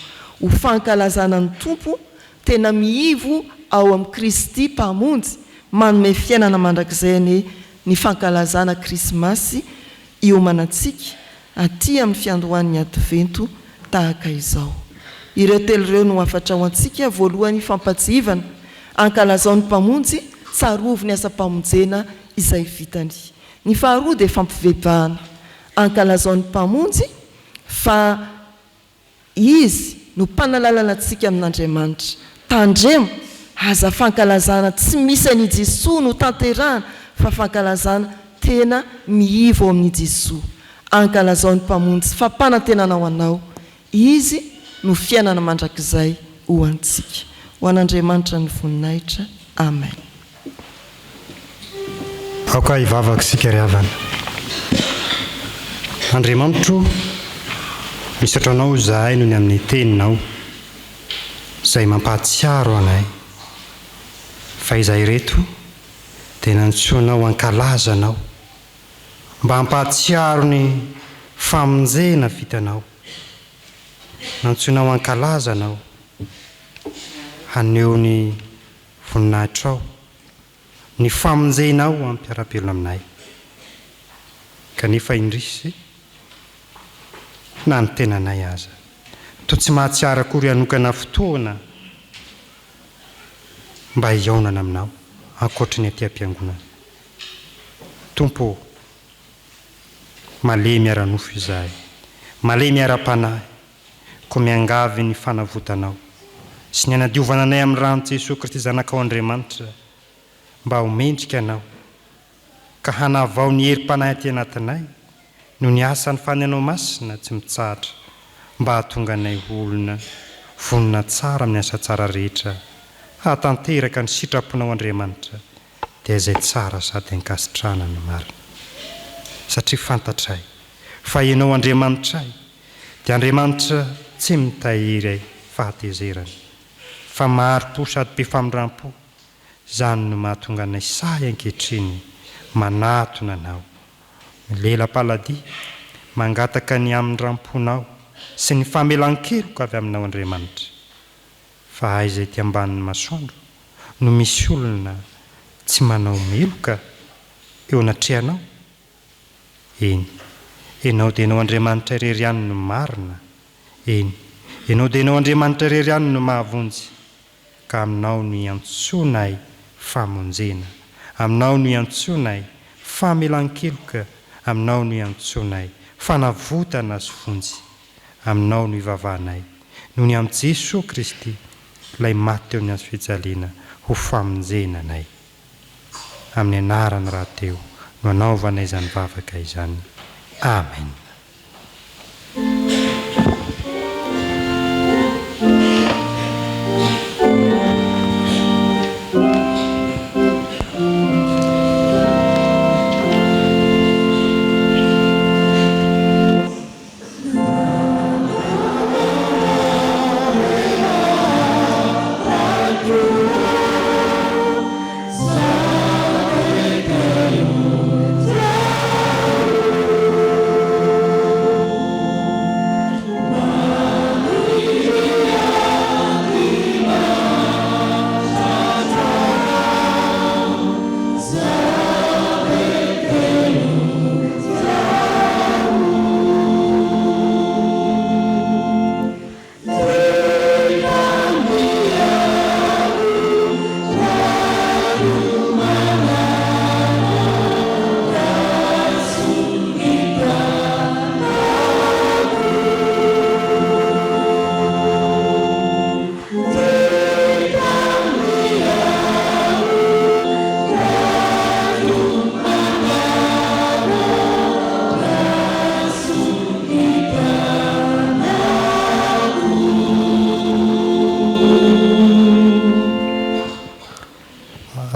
Ho fankalazana ny tompo tena miivo ao amin'ny Kristy mpamonjy, manome fiainana mandrakizay ny fankalazana krismasy iomanantsika aty amin'ny fiandohan'ny advento tahaka izao. Ireo telo ireo no afatra ao antsika. Voalohany fampajivana, ankalazao ny mpamonjy, tsarovo ny asa-pamonjena izay vitany. Ny faharoa dia fampivavahana, ankalazao ny mpamonjy fa izy no mpanalalana antsika amin'Andriamanitra. Tandremo aza fankalazana tsy misy any Jesoa no tanterahana, fa fankalazana tena miivo amin'ny Jesoa. Ankalazao ny mpamonjy fampanantenana ao anao, izy no fiainana mandrakizay ho antsika. Ho an'Andriamanitra ny voninahitra. Amen. Aoka hivavaka sika ry havana. Andriamanitro, misatra anao zahay noho ny amin'ny teninao izay mampahatsiaro anay, fa izay reto dia nantsoinao ankalazanao mba hampahatsiaro ny famonjena vitanao. Nantsoinao ankalazanao haneho ny voninahitrao, ny famonjenao amin'ny mpiara-belona aminay. Kanefa indrisy na ny tenanay aza toa tsy mahatsiara akory hanokana fotoana mba hiaonana aminao ankoatra ny aty am-piangonana. Tompo, male miara-nofo izahay, male miara-panahy, ko miangavy ny fanavotanao sy ny anadiovana anay amin'ny ranon'i Jesosy Kristy zanakao Andriamanitra, mba homendrika anao ka hanavao ny herim-panahy aty anatinay no ny asan'ny fanenao masina tsy mitsahatra, mba hahatonga anay olona vonina tsara amin'ny asa tsara rehetra, hahatanteraka ny sitraponao Andriamanitra, dia izay tsara sady ankasitrana ny marina. Satria fantatray fa ianao Andriamanitray dia Andriamanitra tsy mitahiry fahatezerana, fa maro-po sady be famindram-po. Izany no mahatonga anay sahy ankehitriny manatona anao, milela-paladia, mangataka ny amin'ny ramponao sy ny famelan-keloka avy aminao Andriamanitra. Fa ahy izay ty ambanin'ny masoandro no misy olona tsy manao meloka eo anatrehanao. Eny, ianao dia ianao Andriamanitra irery ihany no marina. Eny, ianao dia ianao Andriamanitra irery ihany no mahavonjy. Ka aminao no iantsonay famonjena, aminao no iantsonay famelan-keloka, aminao no iantsonay fanavotana sy vonjy, aminao no ivavahanay noho ny amin'ny Jesosy Kristy ilay maty teo ny azo fijaliana ho famonjena anay. Amin'ny anarany raha teo no anaovanay izany vavaka izany. Amen.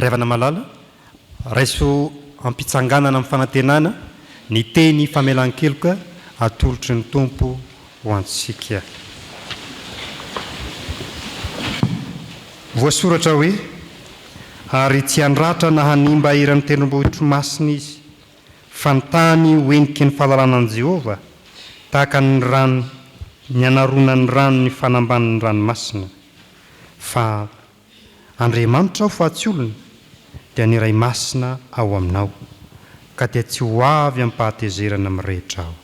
Revana malala, raiso ampitsanganana amin'ny fanantenana ny teny famelan-keloka atolotry ny tompo ho antsika. Voasoratra hoe, ary tsy handratra na hanimba iran'ny tendrombohitro masina izy, fa ny tany hoeniky ny fahalalanan'i Jehova, tahaka ny rano, ny anarona ny rano ny fanamban'ny ranomasina. Fa Andriamanitra ao fahatsiolona, dia dia niray masina ao aminao ka dia tsy ho avy amin'ny pahatezerana amin'ny rehetra ao.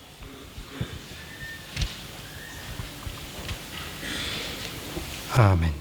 Amen.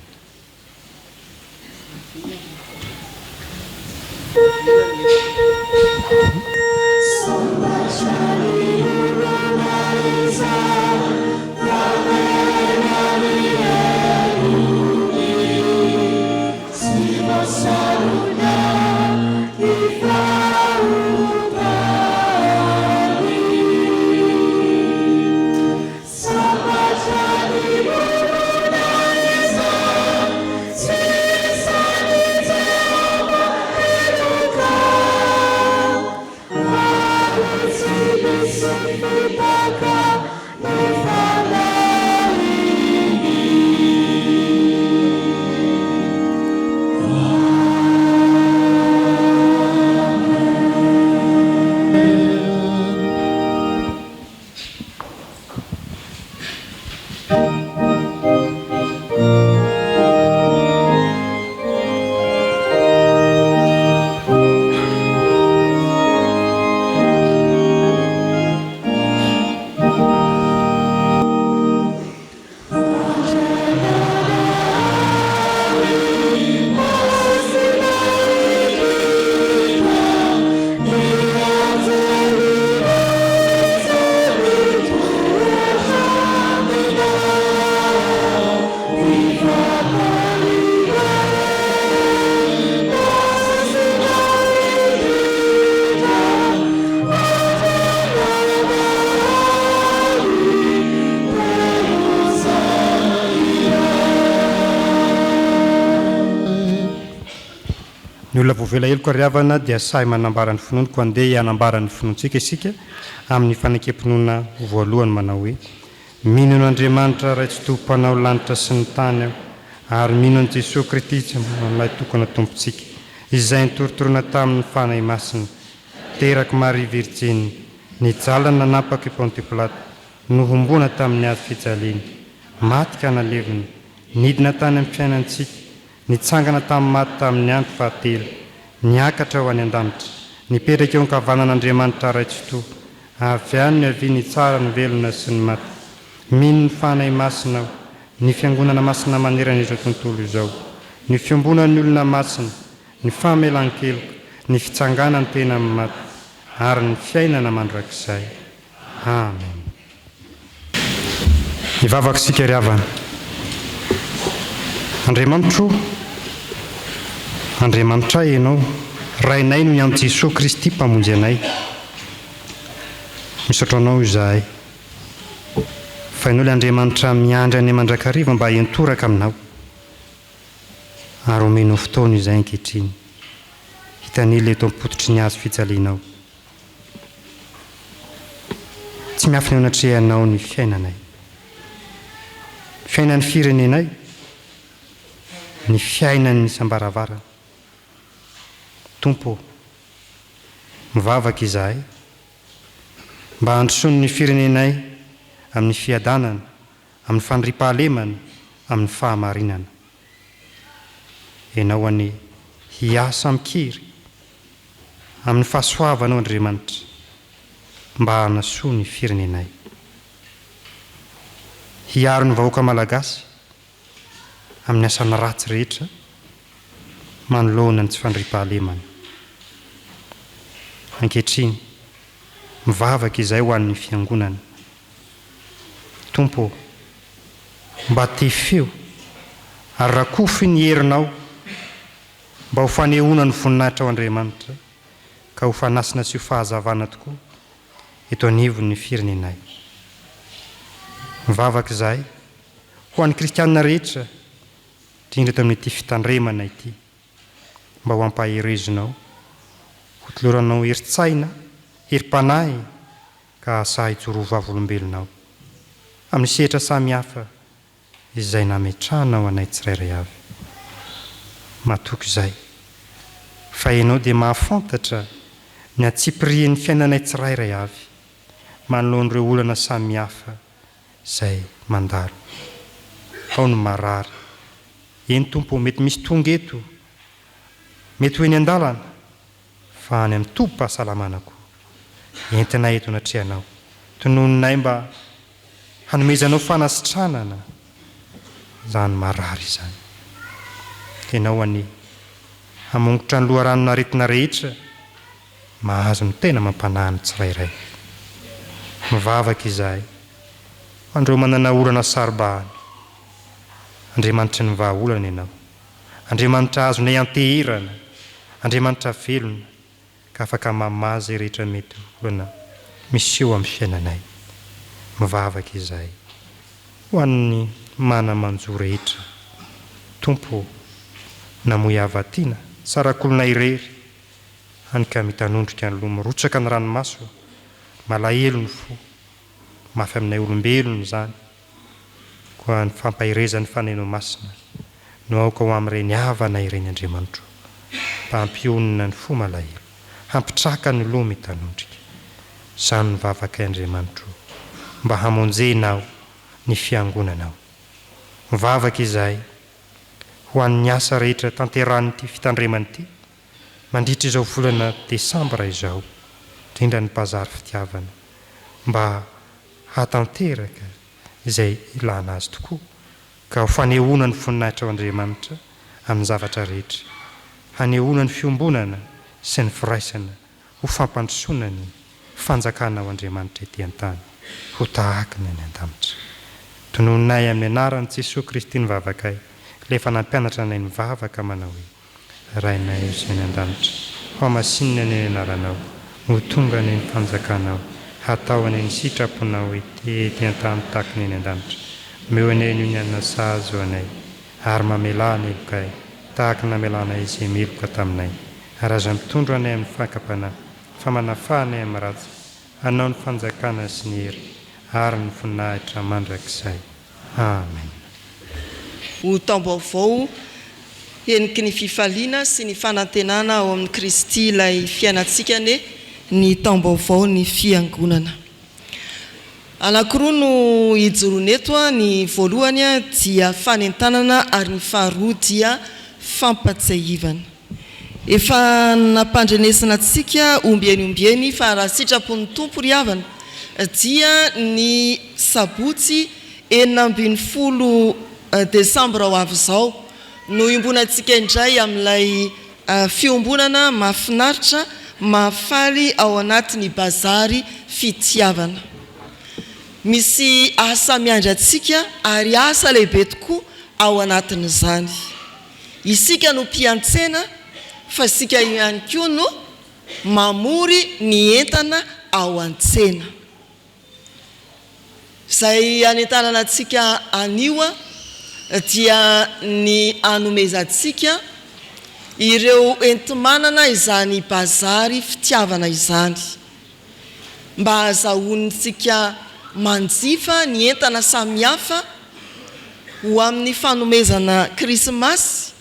Ny olona voavela heloko ariavana dia sahy manambarany finoaniko andeha hanambarany finoantsika isika amin'ny fanekempinoana voalohany manao hoe mino an'Andriamanitra ray tsy tompo-panao lanitra sy ny tany aho ary mino an' Jesosy Kristy malay tokana tompontsika izay nitorotorona tamin'ny fanahy masina teraka Maria Virjiny nijalana nanapaka i Ponte Pilato nohombona tamin'ny hazo fijaliana maty ka nalevina nidina tany amin'ny fiainantsika nitsangana tamin'ny maty tamin'ny andro fahatelo niakatra ho any an-danitra nipetraka eo ankavanan'Andriamanitra ray tsy tompo avy any ny havia ny tsara ny velona sy ny maty mino ny fanahy masina aho ny fiangonana masina maneran'izao tontolo izao ny fiombonan'ny olona masina ny famelan-keloka ny fitsanganany tena amin'ny maty ary ny fiainana mandrakizay. Amen. Hivavaka isika ry havana. Andriamanitra ianao rainay no amin'ny Jesosy Kristy mpamonjy anay. Misaotra anao izahay fa ianao ilay Andriamanitra miandry any mandrakariva mba hiantoraka aminao ary omenao fotoana izay ankehitriny hitany ilay eto am-pototry ny hazo fijalianao. Tsy miafina anatrehanao ny fiainanay, fiainan'ny firenenay, ny fiainan'ny isam-baravarana. Tompo, mivavaka izahay mba handrosoany ny firenenay amin'ny fiadanana, amin'ny fandriampahalemana, amin'ny fahamarinana. Ianao any hiasa mikiry amin'ny fahasoavanao Andriamanitra mba hanasoa ny firenenay. Hiaro ny vahoaka malagasy amin'ny asana ratsy rehetra manoloana ny tsy fandriampahalemana. Ankehitriny mivavaka izay ho an'ny fiangonana. Tompo, mba tefeo ary rakofy ny herinao mba ho fanehoana ny voninahitra ao Andriamanitra ka ho fanasina sy ho fahazavana tokoa eto anivon'ny firenenay. Mivavaka izahay ho an'ny kristianina rehetra indrindra eto amin'ity fitandremana ity mba ho ampaherezinao, ho toloranao herin-tsaina, herim-panahy ka sahy hijoroa vavolombelonao amin'ny sehatra samihafa izay nametranao anay tsirairay avy. Matoky izay fa ianao dia mahafantatra ny atsipirian'ny fiainanay tsirairay avy manoloan'ireo olana samihafa izay mandalo. Ao ny marary, eny Tompo, mety misy tonga eto mety hoe ny andalana fa any amin'ny tompo-pahasalamana koa entina eto anatrehanao tonononay mba hanomezanao fanasitranana zany marary izany ianao any hamongotra ny loharanona aretina rehetra mahazo ny tena mampanahany tsirairay mivavaka izahay andreo manana olana saribahany Andriamanitra ny vahaolana ianao Andriamanitra azonay anteherana Andriamanitra velona ka afaka mamaza rehetra mety olana miseho amin'ny fiainanay mivavaka izahay ho an'ny mana-manjo rehetra tompo namoy avatiana sarakolonay irery hanika mitanondrika ny loha mirotsaka ny ranomaso malahelo ny fo mafy aminay olombelona zany koa ny fampahirezan'ny faneno masina no aoka ho amin'ireny havana ireny Andriamanitra mba hampionina ny fo malahelo hampitraka ny loha mitanondrika izany ny vavaka Andriamanitra mba hamonjenao ny fiangonanao mivavaka izahay ho an'ny asa rehetra tanteran'ity fitandremana ity mandritra izao volana Desambra izao indrindra ny Bazar fitiavana mba hatanteraka izay ilana azy tokoa ka ho fanehoana ny voninahitra ao Andriamanitra amin'ny zavatra rehetra hanehoana ny fiombonana sy ny firaisana ho fampandrosoana ny fanjakana ao Andriamanitra ety an-tany ho tahaka ny any an-damitra tonononay amin'ny anaran'i Jesosy Kristy ny vavakay lefa nampianatra anay ny vavaka manao hoe rainay izay ny an-damitra ho amasinina ny anaranao ho tonga ny fanjakanao hatao any ny sitraponao ety an-tany tahaka ny an-damitra meo anay ny anina sazo anay ary mamelana elokay tahaka namelana izay meloka taminay ary aza mitondro anay amin'ny fankapana fa manafahanay amin'ny ratsy hanao ny fanjakana sy ny hery ary ny voninahitra mandrakizay amen. Ho tambaovao eniky ny fifaliana sy ny fanantenana ao amin'ny Kristy ilay fiainantsika ny tambaovao ny fiangonana. Anankiroa no hijoroneto ny voalohany dia fanentanana ary ny faharoa dia fampatsiahivana. Efa nampandrenesana antsika ombieny fa raha sitrapon'ny tompo ry havana dia ny sabotsy 20 Desambra ho avy izao no imbonantsika indray amin'ilay fiombonana mahafinaritra mahafaly ao anatin'ny Bazary fitiavana. Misy asa miandry antsika ary asa lehibe tokoa ao anatin'izany. Isika no mpiantsena fa sika ihany koa no mamory ny entana ao an-tsena. Izay anentanana antsika anio dia ny anomezantsika ireo entimanana izany Bazary fitiavana izany mba azahoantsika manjifa ny entana samihafa ho amin'ny fanomezana Krismasy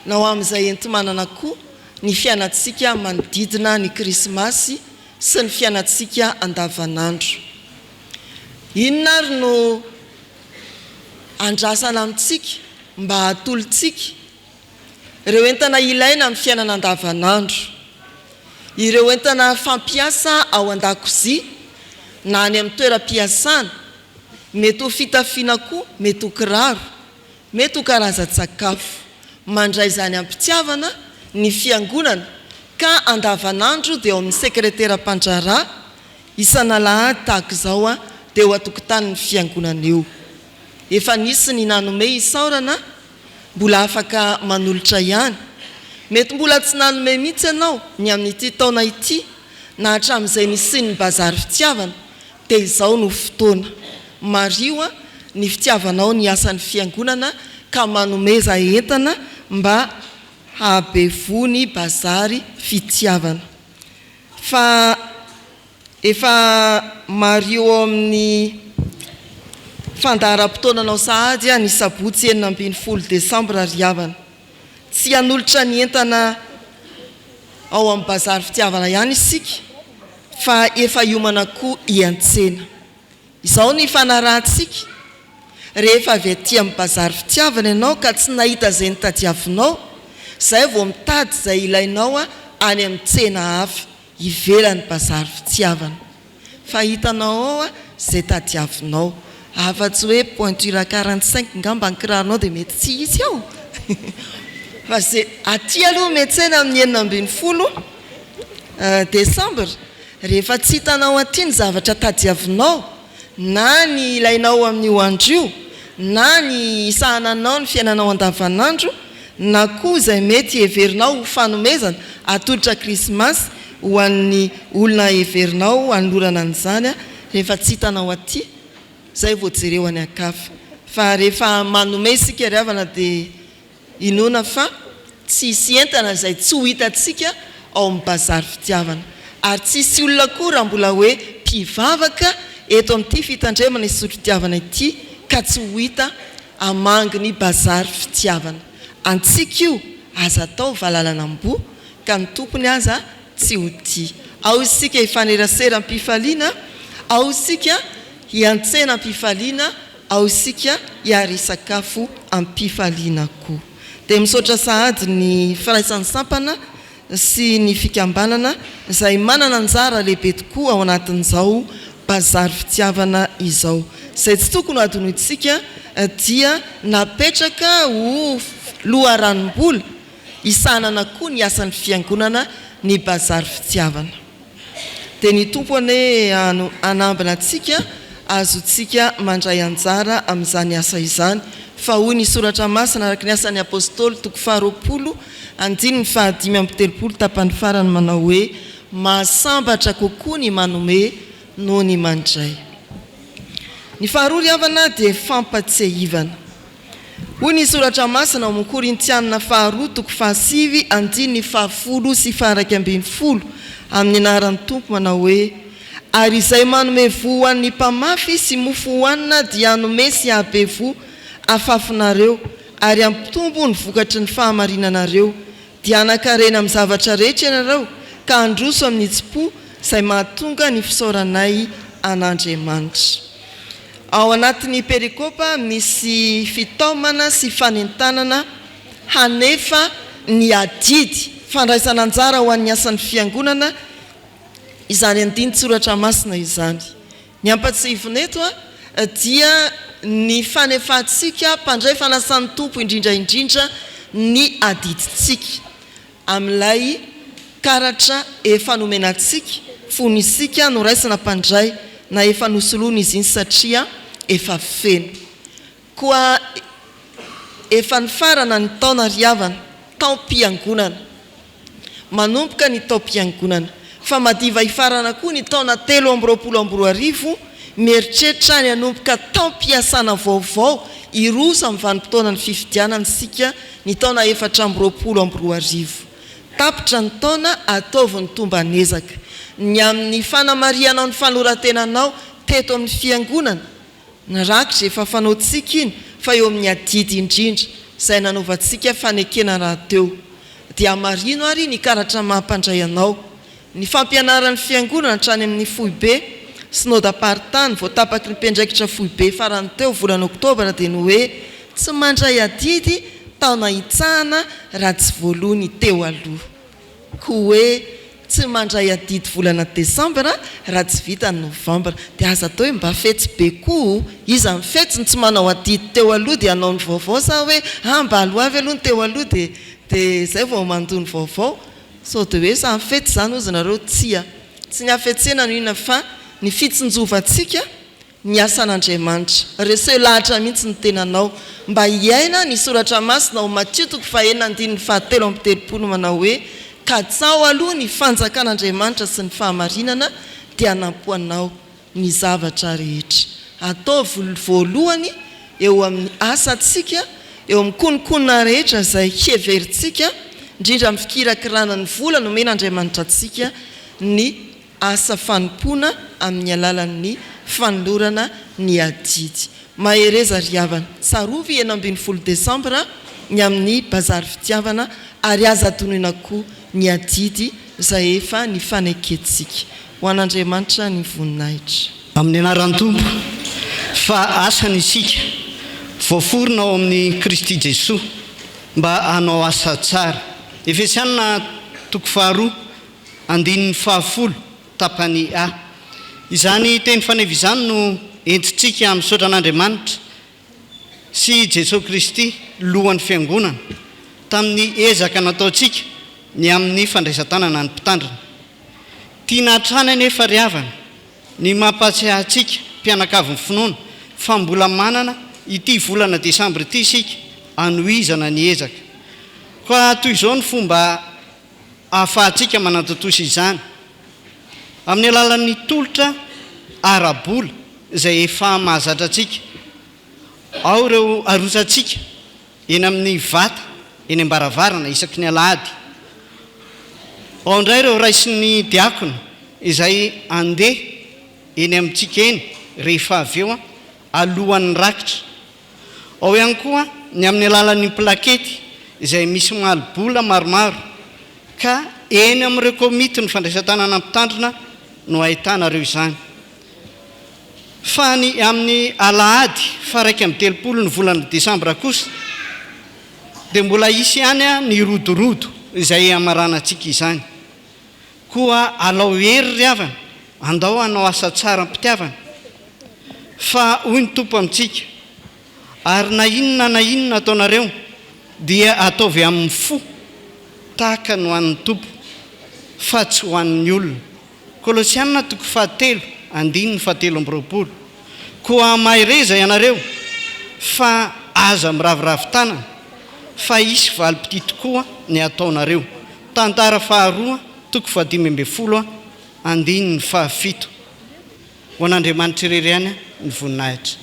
na ho amin'izay entimanana koa ny fiainantsika manodidina ny Krismasy sy ny fiainantsika andavanandro. Inona ary no andrasana amintsika mba hatolontsika ireo entana ilaina amin'ny fiainana andavanandro, ireo entana fampiasa ao an-dakozia na any amin'ny toeram-piasana, mety ho fitafiana koa, mety ho kiraro, mety ho karazan-tsakafo, mandray izany am-pitiavana ny fiangonana ka andavanandro dia ao amin'ny sekretera-pandrarà isan'alahady tahaka izao dia ho atokotanin'ny fiangonana eo. Efa nisy ny nanome isaorana mbola afaka manolotra ihany, mety mbola tsy nanome mihitsy ianao ny amin'ity taona ity na hatramin'izay nisy ny Bazary fitiavana dia izao no fotoana mario ny fitiavanao ny asan'ny fiangonana ka manomeza entana mba habevony Bazary fitiavana. Fa efa mario amin'ny fandaharam-potoananao sahady ny sabotsy 20 Desambra ry havana. Tsy hanolotra ny entana ao amin'ny Bazary fitiavana ihany isika fa efa hiomana koa hiantsena. Izao ny fanarahantsika rehefa avy aty amin'ny Bazary fitiavana ianao ka tsy nahita izay nitadiavinao zay vao mitady zay ilainao any amin'ny tsena hafa ivelany Bazar Fitiavana. Fa hitanao ao zay tadiavinao afa-tsy hoe pointure 45 ngamba nkiraronao dia mety tsy izy ao fa zay aty aloha metsena amin'ny 20 Desambra rehefa tsy hitanao aty ny zavatra tadiavinao na ny ilainao amin'ny hoandrio na ny sahananao ny fiainanao andavanandro na koa zay mety heverinao ho fanomezana atolotra krismasy ho an'ny olona heverinao anolorana an'izany rehefa tsy hitanao aty zay vao jereo any ankafa. Fa rehefa manome isika ry havana dia inona fa tsisy entana zay tsy ho hitatsika ao amin'ny Bazar Fitiavana ary tsisy olona koa raha mbola hoe mpivavaka eto amin'ity fitandremana isotry fitiavana ity ka tsy ho hita amangy ny Bazar Fitiavana. Antsika io aza atao valalanam-bo ka ny tompony aza tsy ho tia. Ao isika hifanerasera mpifaliana, ao isika hiantsena mpifaliana, ao isika hiari-sakafo ampifaliana koa. Dia misaotra sahady ny Fandraisan'ny sampana sy ny fikambanana izay manana anjara lehibe tokoa ao anatin'izao Bazar Fitiavana izao. Izay tsy tokony adonoitsika dia napetraka ho loharanom-bola isanana koa ny asan'ny fiangonana ny Bazar Fitiavana. Dia ny tompony anambana antsika azotsika mandray anjara amin'izany asa izany. Fa hoy ny soratra masina araka ny asan'ny apôstôly 2:5-5 tapany farany manao hoe mahasambatra kokoa ny manome noho ny mandray. Ny faharoa ry havana dia fampatsiahivana. Hoy ny soratra masina ao amin'ny Korintianina 2:5-10 amin'ny anaran'ny tompo manao hoe ary izay manome vo an'ny mpamafy sy mofo hoanina dia hanome sy hahabe vo afafinareo ary ampitombo ny vokatry ny fahamarinanareo dia anakarena amin'ny zavatra rehetra ianareo ka androso amin'ny tsipo izay mahatonga ny fisaoranay an'Andriamanitra. Ao anatin'ny perikopa misy fitaomana sy fanentanana hanefa ny adidy fandraisana anjara ho an'ny asan'ny fiangonana izany andiny soratra masina izany. Ny ampatsihivina eto dia ny fanefantsika mpandray fanasan'ny tompo indrindraindrindra ny adiditsika amin'ilay karatra efa nomenantsika fonisika no raisina mpandray na efa nosoloana izy iny satria efa feno. Koa efa ny farana ny taona ry havana taom-piangonana manomboka ny taom-piangonana fa madiva hifarana koa ny taona 3 mieritreritra ny anomboka taom-piasana vaovao irosa amin'ny vanim-potoana ny fifidianana sika ny taona 420. Tapitra ny taona ataovy ny tomba anezaka ny amin'ny fanamarianao ny fanorantenanao teto amin'ny fiangonana ny rakitra efa fanaotsika iny fa eo amin'ny adidy indrindra izay nanovantsika fanekena raha teo dia marino ary ny karatra mahampandray anao ny fampianaran'ny fiangonana hatrany amin'ny foibe synodam-paritany vao tapaky ny mpiandraikitra foibe farany teo volana oktobra dia ny hoe tsy mandray adidy taona hitsahana raha tsy voalohany teo aloha koa hoe tsy mandray adidy volana desambra raha tsy vita ny novambra dia aza atao hoe mba fetsy be koa izy amin'ny fetsy ny tsy manao adidy teo aloha dia anao ny vaovao sa hoe mba alohavy aloha ny teo aloha dia zay vao mandony vaovao so dia hoe sa fetsy zany ozy nareo tsy ny afetsena no inona fa ny fitsinjovantsika ny asan'Andriamanitra reseo lahatra mihitsy ny tenanao mba hiaina ny soratra masina ao Matthieu 5:7 manao hoe katsao aloha ny fanjakan'Andriamanitra sy ny fahamarinana dia nampoanao ny zavatra rehetra. Atao voalohany eo amin'ny asantsika eo amin'ny konokonina rehetra izay heverintsika indrindra amin'ny fikirakirana ny vola nomen'Andriamanitra antsika ny asa fanompoana amin'ny alalan'ny fanolorana ny adidy. Mahereza ry havana sarovy 20 Desambra ny amin'ny Bazar Fitiavana ary aza tonina koa ny adidy izay efa ny faneketsika ho an'Andriamanitra ny voninahitra. Amin'ny anaran'ny tompo fa asany isika voaforona ao amin'ny Kristy Jesosy mba anao asa tsara. Efesianina 2:2 tapany A. Izany teny fanevizany no entitsika amin'ny Sotran'Andriamanitra sy Jesosy Kristy lohan'ny fiangonana tamin'ny ezaka nataontsika ny amin'ny fandraisan-tanana ny Mpitandrina. Tiana hatrany anefa ry havana ny mampatsiahy antsika mpianakavin'ny finoana fa mbola manana ity volana Desambra ity isika anohizana ny ezaka. Ka toy izao ny fomba ahafahantsika manantotosa izany amin'ny alalan'ny tolotra arabola izay efa mahazatra antsika. Ao ireo arosantsika eny amin'ny vata eny ambaravarana isaky ny alahady. Ao indray ireo raisin'ny diakona izay andeha eny amintsika eny rehefa avy eo alohan'ny rakitra. Ao ihany koa ny amin'ny alalan'ny plakety izay misy malobola maromaro ka eny amin'ireo komity ny fandraisan-tanana Mpitandrina no ahitana ireo izany. Fa ny amin'ny alahady fa 1:30 ny volana Desambra kosa dia mbola isy ihany ny rodorodo izay amaranantsika izany. Koa alao hery ry havana andao anao asa tsara mpitiavana fa hoy ny tompo amintsika, ary na inona ataonareo dia ataovy amin'ny fo tahaka no an'ny tompo fa tsy ho an'ny olona. Kolosianina 3:17. Koa mahereza ianareo fa aza miravoravo tanana fa isy valipiti tokoa ny ataonareo. Tantara faharoa 15:17. Ho an'Andriamanitra irery ihany ny voninahitra.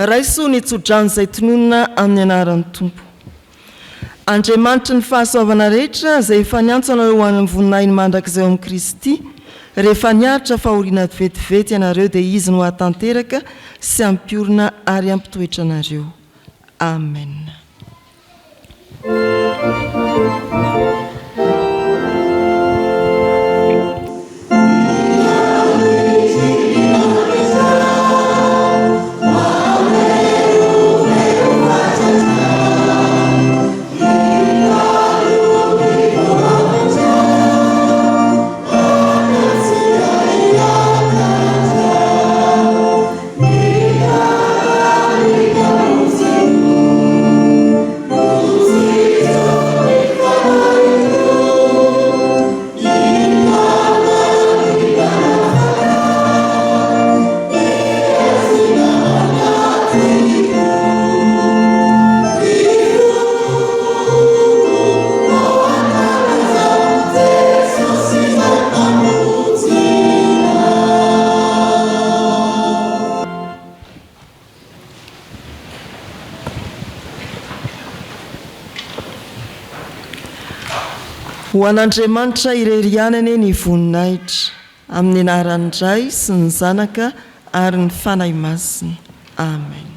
Raiso ny Tsodrano izay tononona amin'ny anaran'ny Tompo. Andriamanitra ny fahasoavana rehetra izay efa niantso anareo ho an'ny voninahiny mandrakizay amin'ny Kristy rehefa niaritra fahoriana vetivety ianareo dia izy no hatanteraka sy ampiorina ary ampitoetra anareo. Amen. Ho an'Andriamanitra irery ihany ny voninahitra amin'ny anaran'ny Ray sy ny Zanaka ary ny fanahy masina. Amen.